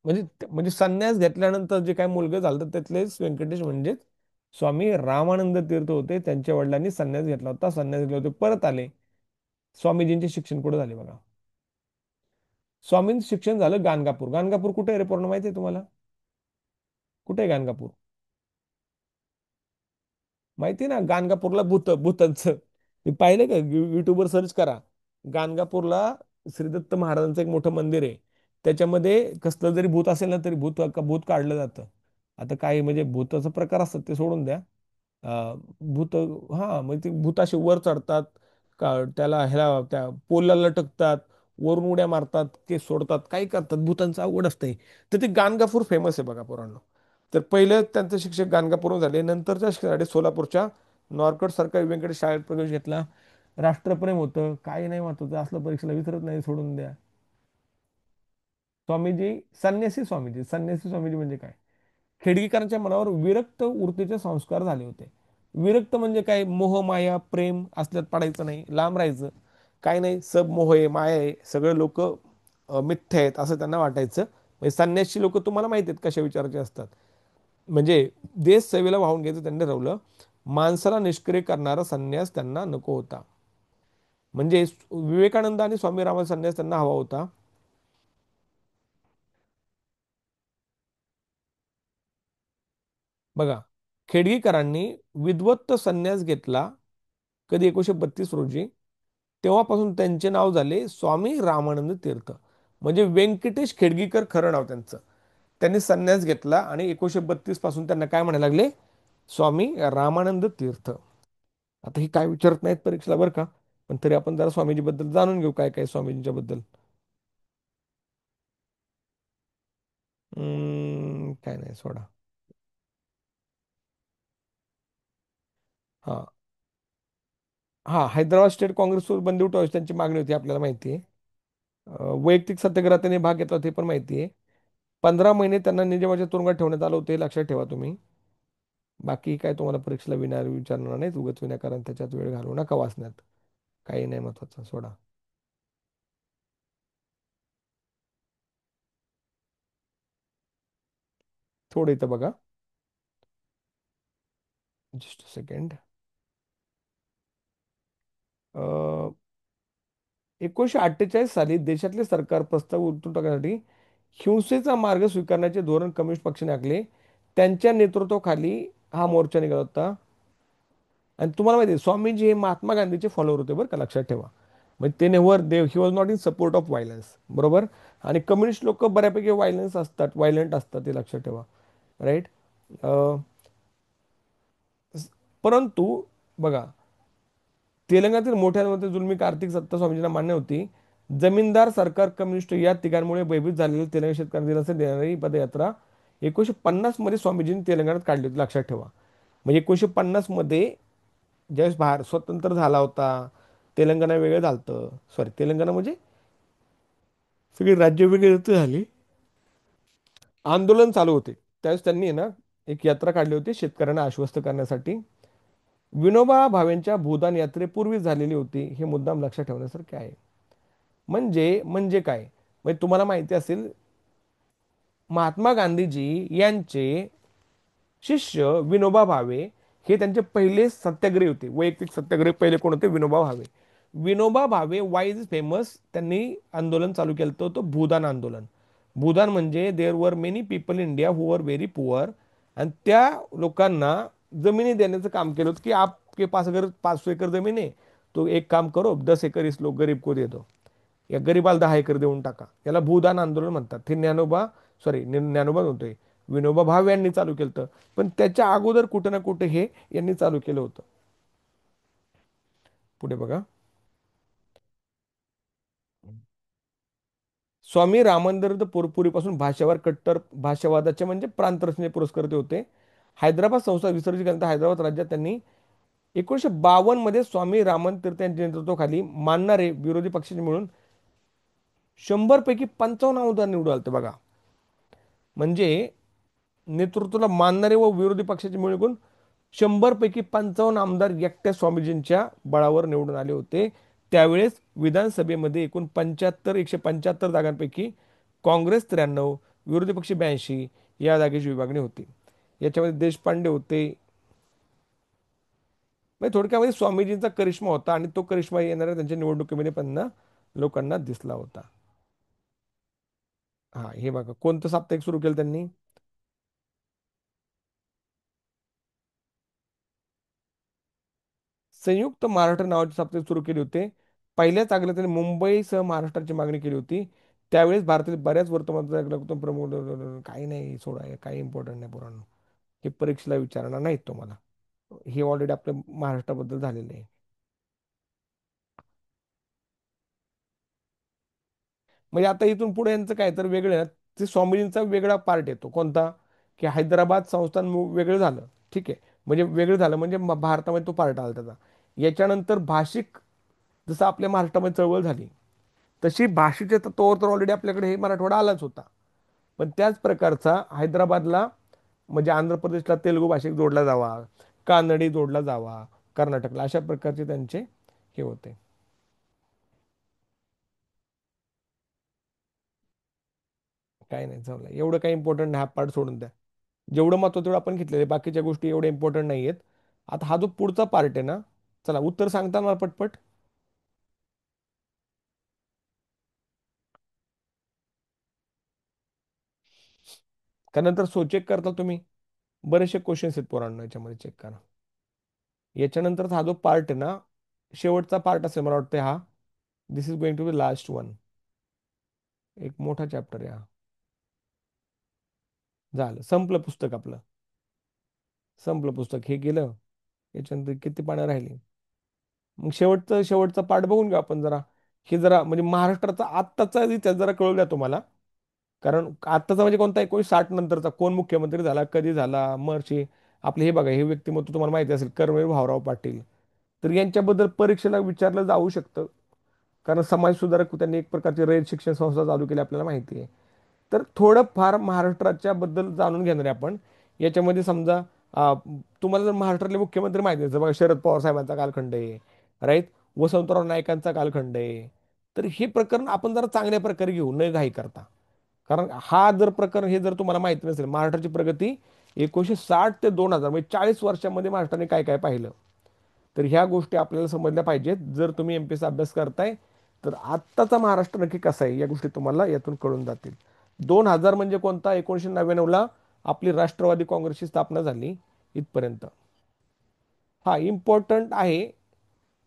म्हणजे म्हणजे संन्यास घेतल्यानंतर जे काय मुलगा झालं तर त्यातलेच व्यंकटेश म्हणजेच स्वामी रामानंद तीर्थ होते. त्यांच्या वडिलांनी संन्यास घेतला होता. संन्यास घेतले होते, परत आले. स्वामीजींचे शिक्षण कुठे झाले बघा. स्वामींचं शिक्षण झालं गाणगापूर. गाणगापूर कुठे आहे रे पूर्ण माहिती आहे तुम्हाला? कुठे आहे गाणगापूर? माहिती आहे ना, गाणगापूरला भूतांचं मी पाहिलं का, युट्यूबवर सर्च करा. गाणगापूरला श्रीदत्त महाराजांचं एक मोठं मंदिर आहे. त्याच्यामध्ये कसलं जरी भूत असेल ना तरी भूत काढलं जातं. आता काही म्हणजे भूताचा प्रकार असतात ते सोडून द्या. भूत, हा म्हणजे ते भूत असे वर चढतात का, त्याला ह्याला त्या पोलला लटकतात, वरून उड्या मारतात, केस सोडतात, काही करतात, भूतांचं अवघड असतंय. तर ते गाणगापूर फेमस आहे बघा पोरांनो. तर पहिले त्यांचे शिक्षक गाणगापूरहून झाले. नंतरच्या शिक्षणासाठी सोलापूरच्या नॉरकट सरकारी व्यंकटेश शाळेत प्रवेश घेतला. राष्ट्रप्रेम होतं, काही नाही महत्वाचं असलं परीक्षेला विसरत नाही, सोडून द्या. स्वामीजी, संन्यासी स्वामीजी म्हणजे काय? खेडगेकरांच्या मनावर विरक्त वृत्तीचे संस्कार झाले होते. विरक्त म्हणजे काय? मोह माया प्रेम असल्यात पडायचं नाही, लांब राहायचं. काय नाही, सब मोह आहे, माया आहे, सगळे लोक मिथ्य आहेत असं त्यांना वाटायचं. म्हणजे संन्यासी लोक तुम्हाला माहिती आहेत कशा विचाराचे असतात. म्हणजे देश सेवेला वाहून घ्यायचं त्यांनी ठरवलं. माणसाला निष्क्रिय करणारा संन्यास त्यांना नको होता. म्हणजे विवेकानंद आणि स्वामी रामाचा संन्यास त्यांना हवा होता. बघा, खेडगेकरांनी विद्वत्त संन्यास घेतला कधी, 1932 रोजी. तेव्हापासून त्यांचे नाव झाले स्वामी रामानंद तीर्थ. म्हणजे व्यंकटेश खेडगेकर खरं नाव त्यांचं. त्यांनी संन्यास घेतला आणि 1932 पासून त्यांना काय म्हणायला लागले? स्वामी रामानंद तीर्थ. आता ही काय विचारत नाहीत परीक्षेला बरं का, पण तरी आपण जरा स्वामीजी बद्दल जाणून घेऊ, काय काय स्वामीजींच्या बद्दल. काय नाही, सोडा. हा, हा, हैदराबाद स्टेट काँग्रेसवर बंदी उठवायची त्यांची मागणी होती, आपल्याला माहिती आहे. वैयक्तिक सत्याग्रहात त्यांनी भाग घेतला ते पण माहिती आहे. 15 महिने त्यांना निजामाच्या तुरुंगात ठेवण्यात आलं होते, लक्षात ठेवा तुम्ही. बाकी काय तुम्हाला परीक्षेला विचारणार नाहीत, उगाच विनाकारण त्याच्यात वेळ घालवू नका वाचण्यात. काही नाही महत्वाचं, सोडा. थोडं इथं बघा. Just second. 1948 साली देशातले सरकार प्रस्ताव उलटून टाकण्यासाठी हिंसेचा मार्ग स्वीकारण्याचे धोरण कम्युनिस्ट पक्षाने आखले. त्यांच्या नेतृत्वाखाली हा मोर्चा निघाला होता. आणि तुम्हाला माहिती आहे, स्वामीजी हे महात्मा गांधीचे फॉलोअर होते बरं का, लक्षात ठेवा. म्हणजे ते नेव्हर देव he was not in support of violence, बरोबर. आणि कम्युनिस्ट लोक बऱ्यापैकी व्हायलंट असतात, ते लक्षात ठेवा. राईट. परंतु बघा, तेलंगणातील मोठ्या जुलमी आर्थिक सत्ता स्वामीजींना मान्य होती. जमीनदार सरकार कम्युनिस्ट या तिघांमुळे भयभीत झालेले तेलंगणा शेतकऱ्यांना दिलासा देणारी पदयात्रा 1950 मध्ये स्वामीजींनी तेलंगणात काढली होती, लक्षात ठेवा. म्हणजे 1950 मध्ये ज्यावेळेस भारत स्वतंत्र झाला होता, तेलंगणा वेगळं झालं. सॉरी, तेलंगणा म्हणजे सगळी राज्य वेगळी झाली, आंदोलन चालू होते. त्यावेळेस त्यांनी आहे ना एक यात्रा काढली होती शेतकऱ्यांना आश्वस्त करण्यासाठी. विनोबा भावेंच्या भूदान यात्रेपूर्वी झालेली होती, हे मुद्दाम लक्षात ठेवण्यासारखे आहे. म्हणजे काय? म्हणजे तुम्हाला माहिती असेल, महात्मा गांधीजी यांचे शिष्य विनोबा भावे हे त्यांचे पहिले सत्याग्रही होते. वैयक्तिक सत्याग्रही पहिले कोण होते? विनोबा भावे. विनोबा भावे वाईज फेमस, त्यांनी आंदोलन चालू केलं होतं, भूदान आंदोलन. भूदान म्हणजे there were many people in India who were very poor. आणि त्या लोकांना जमिनी देण्याचं काम केलं होतं की आपके पास अगर 500 एकड़ जमीन आहे, तो एक काम करो, 10 एकड़ इस लोक गरीब को दे दो, या गरीबाला 10 एकड़ देऊन टाका. याला भूदान आंदोलन म्हणतात. हे ज्ञानोबा, सॉरी ज्ञानोबा म्हणतोय, विनोबा भावे यांनी चालू केलं होतं. पण त्याच्या अगोदर कुठे ना कुठे हे यांनी चालू केलं होतं. पुढे बघा. स्वामी रामानंद पूर्वीपासून भाषावर कट्टर भाषावादाचे म्हणजे प्रांतरचने पुरस्कर्ते होते. हैदराबाद संस्थान विसर्जित केल्यानंतर हैदराबाद राज्यात त्यांनी 1952 मध्ये स्वामी रामन तीर्थ यांच्या नेतृत्वाखाली मानणारे विरोधी पक्षाचे मिळून 100 पैकी 55 आमदार निवडून आले बघा. म्हणजे नेतृत्वाला मानणारे व विरोधी पक्षाचे मिळून 100 पैकी 55 आमदार एकट्या स्वामीजींच्या बळावर निवडून आले होते. त्यावेळेस विधानसभेमध्ये एकूण 175 जागांपैकी काँग्रेस 93, विरोधी पक्ष 82 या जागेची विभागणी होती. याच्यामध्ये देशपांडे होते. म्हणजे थोडक्यामध्ये स्वामीजींचा करिश्मा होता आणि तो करिश्मा येणाऱ्या त्यांच्या निवडणुकीमध्ये पण लोकांना दिसला होता. हा, हे बघा कोणतं साप्ताहिक सुरू केलं त्यांनी. संयुक्त महाराष्ट्र नावाचे साप्ताहिक सुरू केले होते. पहिल्याच आगल्यात त्यांनी मुंबईसह महाराष्ट्राची मागणी केली होती. त्यावेळेस भारतातील बऱ्याच वर्तमानपत्रात प्रमुख काही नाही, सोडा हे काही इम्पॉर्टंट नाही पुराण. हे परीक्षेला विचारणार नाहीत तुम्हाला. हे ऑलरेडी आपल्या महाराष्ट्राबद्दल झालेलं आहे. म्हणजे आता इथून पुढे यांचं काय तर वेगळं आहे ना, ते स्वामीजींचा वेगळा पार्ट येतो कोणता, की हैदराबाद संस्थान वेगळं झालं. ठीक आहे, म्हणजे वेगळं झालं म्हणजे भारतामध्ये तो पार्ट आला त्याचा. याच्यानंतर भाषिक, जसं आपल्या महाराष्ट्रामध्ये चळवळ झाली तशी भाषेच्या तत्वावर तर ऑलरेडी आपल्याकडे हे मराठवाडा आलाच होता. पण त्याच प्रकारचा हैदराबादला म्हणजे आंध्र प्रदेशला तेलुगू भाषिक जोडला जावा, कानडी जोडला जावा, कर्नाटकला, अशा प्रकारचे त्यांचे हे होते. काय नाही चाललं एवढं काही इम्पॉर्टंट नाही, हा पार्ट सोडून द्या. जेवढं महत्व तेवढं आपण घेतलेलं आहे, बाकीच्या गोष्टी एवढ्या इम्पॉर्टंट नाही आहेत. आता हा जो पुढचा पार्ट आहे ना, चला उत्तर सांगता मला पटपट. का नंतर चेक करता तुम्ही, बरेचसे क्वेश्चन्स आहेत पोरांना याच्यामध्ये, चेक करा. याच्यानंतर हा जो पार्ट आहे ना, शेवटचा पार्ट असेल मला वाटतं हा. This is going to be last one. एक मोठा चॅप्टर आहे हा. झालं, संपलं पुस्तक आपलं. संपलं पुस्तक, हे गेलं. याच्यानंतर किती पानं राहिली. मग शेवटचं शेवटचा पार्ट बघून घेऊ आपण जरा. हे जरा म्हणजे महाराष्ट्राचा आत्ताचा इतिहास जरा कळू द्या तुम्हाला. कारण आत्ताचा म्हणजे कोणता, 1960 नंतरचा कोण मुख्यमंत्री झाला, कधी झाला, महर्षी आपले हे बघा, हे व्यक्तिमत्व तुम्हाला माहिती असेल, कर्मवीर भाऊराव पाटील. तर यांच्याबद्दल परीक्षेला विचारलं जाऊ शकतं. कारण समाज सुधारक त्यांनी एक प्रकारची रयत शिक्षण संस्था चालू केली आपल्याला माहिती आहे. तर थोडंफार महाराष्ट्राच्या बद्दल जाणून घेणार आहे आपण. याच्यामध्ये समजा तुम्हाला जर महाराष्ट्रातले मुख्यमंत्री माहिती असेल बघा, शरद पवार साहेबांचा कालखंड आहे, राईट, वसंतराव नाईकांचा कालखंड आहे. तर हे प्रकरण आपण जरा चांगल्या प्रकारे घेऊ, न घाई करता. कारण हा जर प्रकरण हे जर तुम्हाला माहिती नसेल, महाराष्ट्राची प्रगती 1960 ते 2000 म्हणजे 40 वर्षामध्ये महाराष्ट्राने काय काय पाहिलं, तर ह्या गोष्टी आपल्याला समजल्या पाहिजेत. जर तुम्ही एमपीएससी अभ्यास करताय तर आत्ताचा महाराष्ट्र नक्की कसा आहे या गोष्टी तुम्हाला यातून कळून जातील. 2000 म्हणजे कोणता, 1999ला आपली राष्ट्रवादी काँग्रेसची स्थापना झाली, इथपर्यंत. हा इम्पॉर्टंट आहे.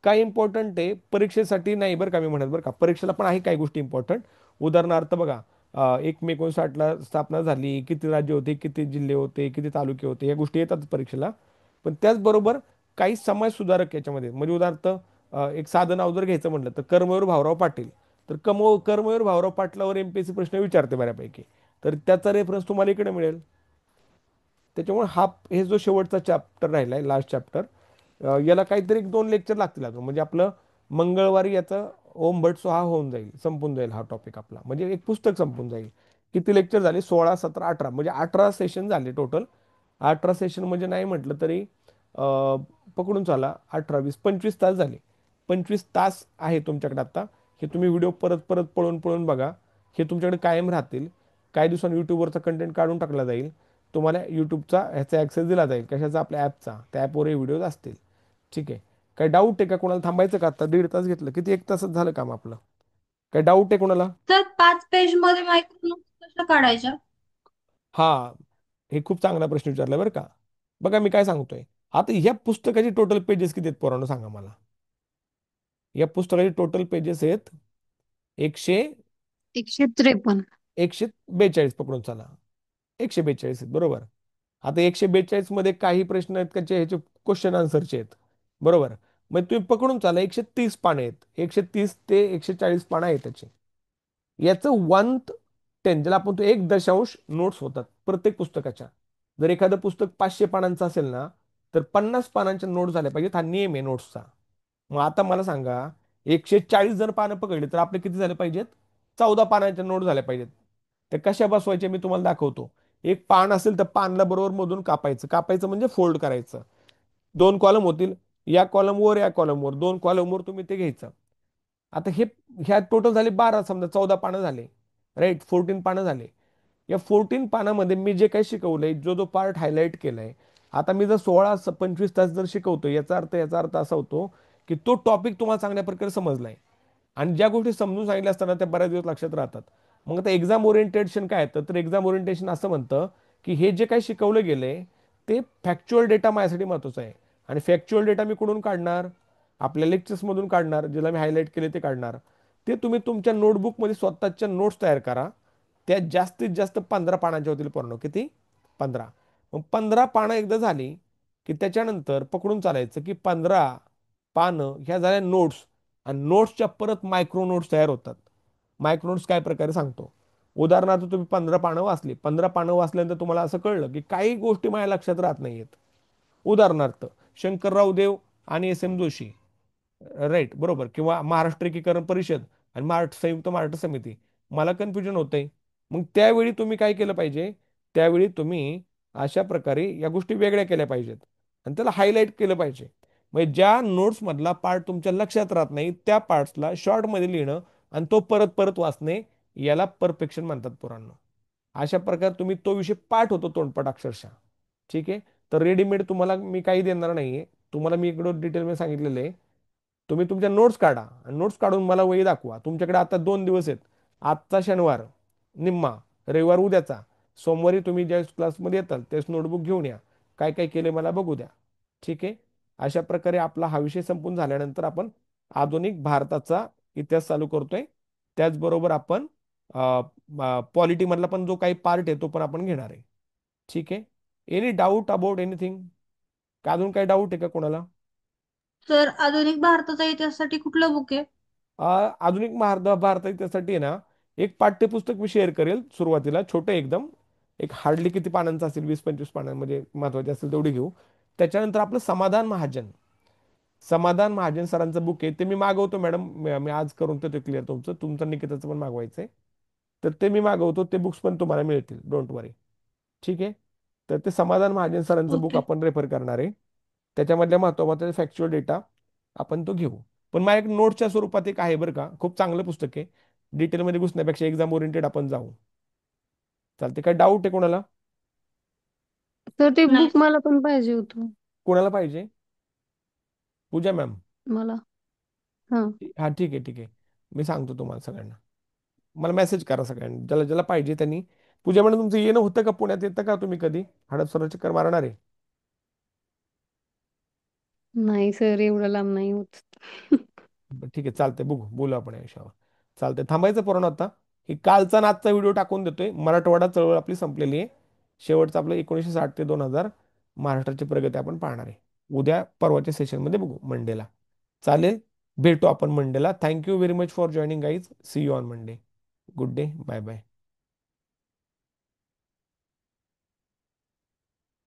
काय इम्पॉर्टंट आहे परीक्षेसाठी नाही बरं का, मी म्हणत बरं का, परीक्षेला पण आहे काही गोष्टी इम्पॉर्टंट. उदाहरणार्थ बघा, 1 मे 1960ला स्थापना झाली, किती राज्य होते, किती जिल्हे होते, किती तालुके होते, या गोष्टी येतात परीक्षेला. पण त्याचबरोबर काही समाज सुधारक याच्यामध्ये, म्हणजे उदाहरणार्थ एक साधं नाव जर घ्यायचं म्हटलं तर कर्मवीर भाऊराव पाटील. तर कर्मवीर भाऊराव पाटलावर एमपीएससी प्रश्न विचारते बऱ्यापैकी. तर त्याचा रेफरन्स तुम्हाला इकडे मिळेल. त्याच्यामुळे हा हे जो शेवटचा चॅप्टर राहिला आहे, लास्ट चॅप्टर, याला काहीतरी 2 लेक्चर लागतील अजून. म्हणजे आपलं मंगळवारी याचा ओम भट्ट हा होऊन जाईल, संपून जाईल हा टॉपिक आपला, म्हणजे एक पुस्तक संपून जाईल. किती लेक्चर झाले, 16, 17, 18, म्हणजे 18 सेशन झाले टोटल. 18 सेशन म्हणजे नाही म्हटलं तरी पकडून चाला, 18, 20, 25 तास झाले. 25 तास आहे तुमच्याकडे आता. हे तुम्ही व्हिडिओ परत परत पळून पळून बघा. हे तुमच्याकडे कायम राहतील. काही दिवसांनी युट्यूबवरचा कंटेंट काढून टाकला जाईल. तुम्हाला यूट्यूबचा ह्याचा ॲक्सेस दिला जाईल, कशाचा, आपल्या ॲपचा. त्या ॲपवर हे व्हिडिओज असतील. ठीक आहे. काही डाऊट आहे का कोणाला, थांबायचं का आता, 1.5 तास घेतलं, किती 1 तासात झालं काम आपलं. काही डाऊट आहे कोणाला. तर 5 पेज मध्ये मायक्रो नोट्स कशा काढायच्या? हा, हे खूप चांगला प्रश्न विचारला बरं का. बघा मी काय सांगतोय. आता ह्या पुस्तकाची टोटल पेजेस किती आहेत पोरांनो, सांगा मला. या पुस्तकाचे टोटल पेजेस आहेत 100, 153. 142 पकडून चला. 142 आहेत बरोबर. आता 142 मध्ये काही प्रश्न आहेत का ह्याचे क्वेश्चन आन्सरचे आहेत बरोबर. मग तुम्ही पकडून चाला 130 पाने आहेत, 130 ते 140 पानं आहेत त्याचे. याचं 1/10 ज्याला आपण तो 1 दशांश नोट्स होतात प्रत्येक पुस्तकाच्या. जर एखादं पुस्तक 500 पानांचं असेल ना, तर 50 पानांच्या नोट झाल्या पाहिजेत, हा नियम आहे नोट्सचा. मग आता मला सांगा, 140 जर पानं पकडली तर आपले किती झाले पाहिजेत? 14 पानांच्या नोट झाल्या पाहिजेत. ते कशा बसवायचे मी तुम्हाला दाखवतो. एक पान असेल तर पानला बरोबर मधून कापायचं, कापायचं म्हणजे फोल्ड करायचं. दोन कॉलम होतील, या कॉलमवर या कॉलमवर, दोन कॉलमवर तुम्ही ते घ्यायचं. आता हे ह्या टोटल झाले 12, समजा 14 पानं झाले, राईट, 14 पानं झाले. या 14 पानामध्ये मी जे काही शिकवलंय, जो जो पार्ट हायलाईट केलाय, आता मी जर 16-25 तास जर शिकवतो, याचा अर्थ असा होतो की तो टॉपिक तुम्हाला चांगल्या प्रकारे समजलाय. आणि ज्या गोष्टी समजून सांगितल्या असताना त्या बऱ्याच दिवस लक्षात राहतात. मग आता एक्झाम ओरिएंटेशन काय येतं, तर एक्झाम ओरिएंटेशन असं म्हणतं की हे जे काही शिकवलं गेलंय ते फॅक्च्युअल डेटा माझ्यासाठी महत्त्वाचा आहे. आणि फॅक्च्युअल डेटा मी कुठून काढणार? आपल्या लेक्चर्समधून काढणार, ज्याला मी हायलाईट केले ते काढणार. ते तुम्ही तुमच्या नोटबुकमध्ये स्वतःच्या नोट्स तयार करा. त्या जास्तीत जास्त 15 पानांच्या होतील पूर्ण. किती? 15. मग 15 पानं एकदा झाली की त्याच्यानंतर पकडून चालायचं की 15 पानं ह्या झाल्या नोट्स. आणि नोट्सच्या परत मायक्रो नोट्स तयार होतात. मायक्रो नोट्स काय प्रकारे सांगतो. उदाहरणार्थ तुम्ही 15 पानं वाचली, 15 पानं वाचल्यानंतर तुम्हाला असं कळलं की काही गोष्टी माझ्या लक्षात राहत नाहीयेत. उदाहरणार्थ शंकरराव देव आणि एस एम जोशी, राईट बरोबर, किंवा महाराष्ट्र एकीकरण परिषद आणि संयुक्त महाराष्ट्र समिती, मला कन्फ्युजन होतंय. मग त्यावेळी तुम्ही काय केलं पाहिजे? त्यावेळी तुम्ही अशा प्रकारे या गोष्टी वेगळ्या केल्या पाहिजेत आणि त्याला हायलाईट केलं पाहिजे. म्हणजे ज्या नोट्स मधला पार्ट तुमच्या लक्षात राहत नाही त्या पार्ट्सला शॉर्टमध्ये लिहिणं आणि तो परत परत वाचणे, याला परफेक्शन म्हणतात पोरांनो. अशा प्रकारे तुम्ही तो विषय पाठ होतो तोंडपाठ अक्षरशः. ठीक आहे. तर रेडीमेड तुम्हाला मी काही देणार नाहीये. तुम्हाला मी इकडं डिटेलमध्ये सांगितलेलं आहे. तुम्ही तुमच्या नोट्स काढा आणि नोट्स काढून मला वही दाखवा. तुमच्याकडे आता 2 दिवस आहेत. आजचा शनिवार निम्मा, रविवार उद्याचा, सोमवारी तुम्ही ज्या क्लासमध्ये येताल त्याच नोटबुक घेऊन या. काय काय केले मला बघू द्या. ठीक आहे. अशा प्रकारे आपला हा विषय संपून झाल्यानंतर आपण आधुनिक भारताचा इतिहास चालू करतोय. त्याचबरोबर आपण पॉलिटीमधला पण जो काही पार्ट आहे तो पण आपण घेणार आहे. ठीक आहे. Any doubt about anything? का अजून काही डाऊट आहे का कोणाला? तर आधुनिक भारताच्या इतिहासासाठी कुठलं बुक आहे? आधुनिक भारत त्यासाठी आहे ना, एक पाठ्यपुस्तक मी शेअर करेल सुरुवातीला, छोटं एकदम. एक हार्डली किती पानांचं असेल, 20-25 पानांमध्ये महत्वाचे असेल तेवढी घेऊ. त्याच्यानंतर आपलं समाधान महाजन सरांचं बुक आहे, ते मी मागवतो मॅडम. मी आज करून ते क्लिअर तुमचं, तुमचं निकिताचं पण मागवायचंय. तर ते मी मागवतो, ते बुक्स पण तुम्हाला मिळतील, डोंट वरी. ठीक आहे. तर ते समाधान महाजन सरांचं बुक ओके. आपण रेफर करणार आहे. त्याच्यामधल्या महत्त्वाचा फॅक्च्युअल डेटा आपण तो घेऊ. पण माझ्या एक नोटच्या स्वरूपात एक आहे बरं का, खूप चांगलं पुस्तक आहे. डिटेलमध्ये घुसण्यापेक्षा एक्झाम ओरिएंटेड आपण जाऊ. चालते. काय डाऊट आहे कोणाला? तर ते नाही. बुक मला पण पाहिजे होतं. कोणाला पाहिजे? पूजा मॅम? मला. हा. हा ठीक आहे, ठीक आहे. मी सांगतो तुम्हाला सगळ्यांना. मला मेसेज करा सगळ्यांनी, ज्याला ज्याला पाहिजे त्यांनी. पूजा मॅडम, तुमचं येणं होतं का? पुण्यात येतं का तुम्ही कधी? हडपसरला चक्कर मारणार आहे? नाही सर, एवढं लांब नाही होत. ठीक आहे, चालतंय, बघू, बोलू आपण या विषयावर. चालतंय, थांबायचं पोरांनो आता. ही कालचा आणि आजचा व्हिडिओ टाकून देतोय. मराठवाडा चळवळ आपली संपलेली आहे. शेवटचं आपलं 1960 ते 2000 महाराष्ट्राची प्रगती आपण पाहणार आहे. उद्या परवाच्या सेशनमध्ये बघू, मंडेला. चालेल. भेटू आपण Mandela. Thank you very much for joining guys. See you on Monday. Good day. Bye bye.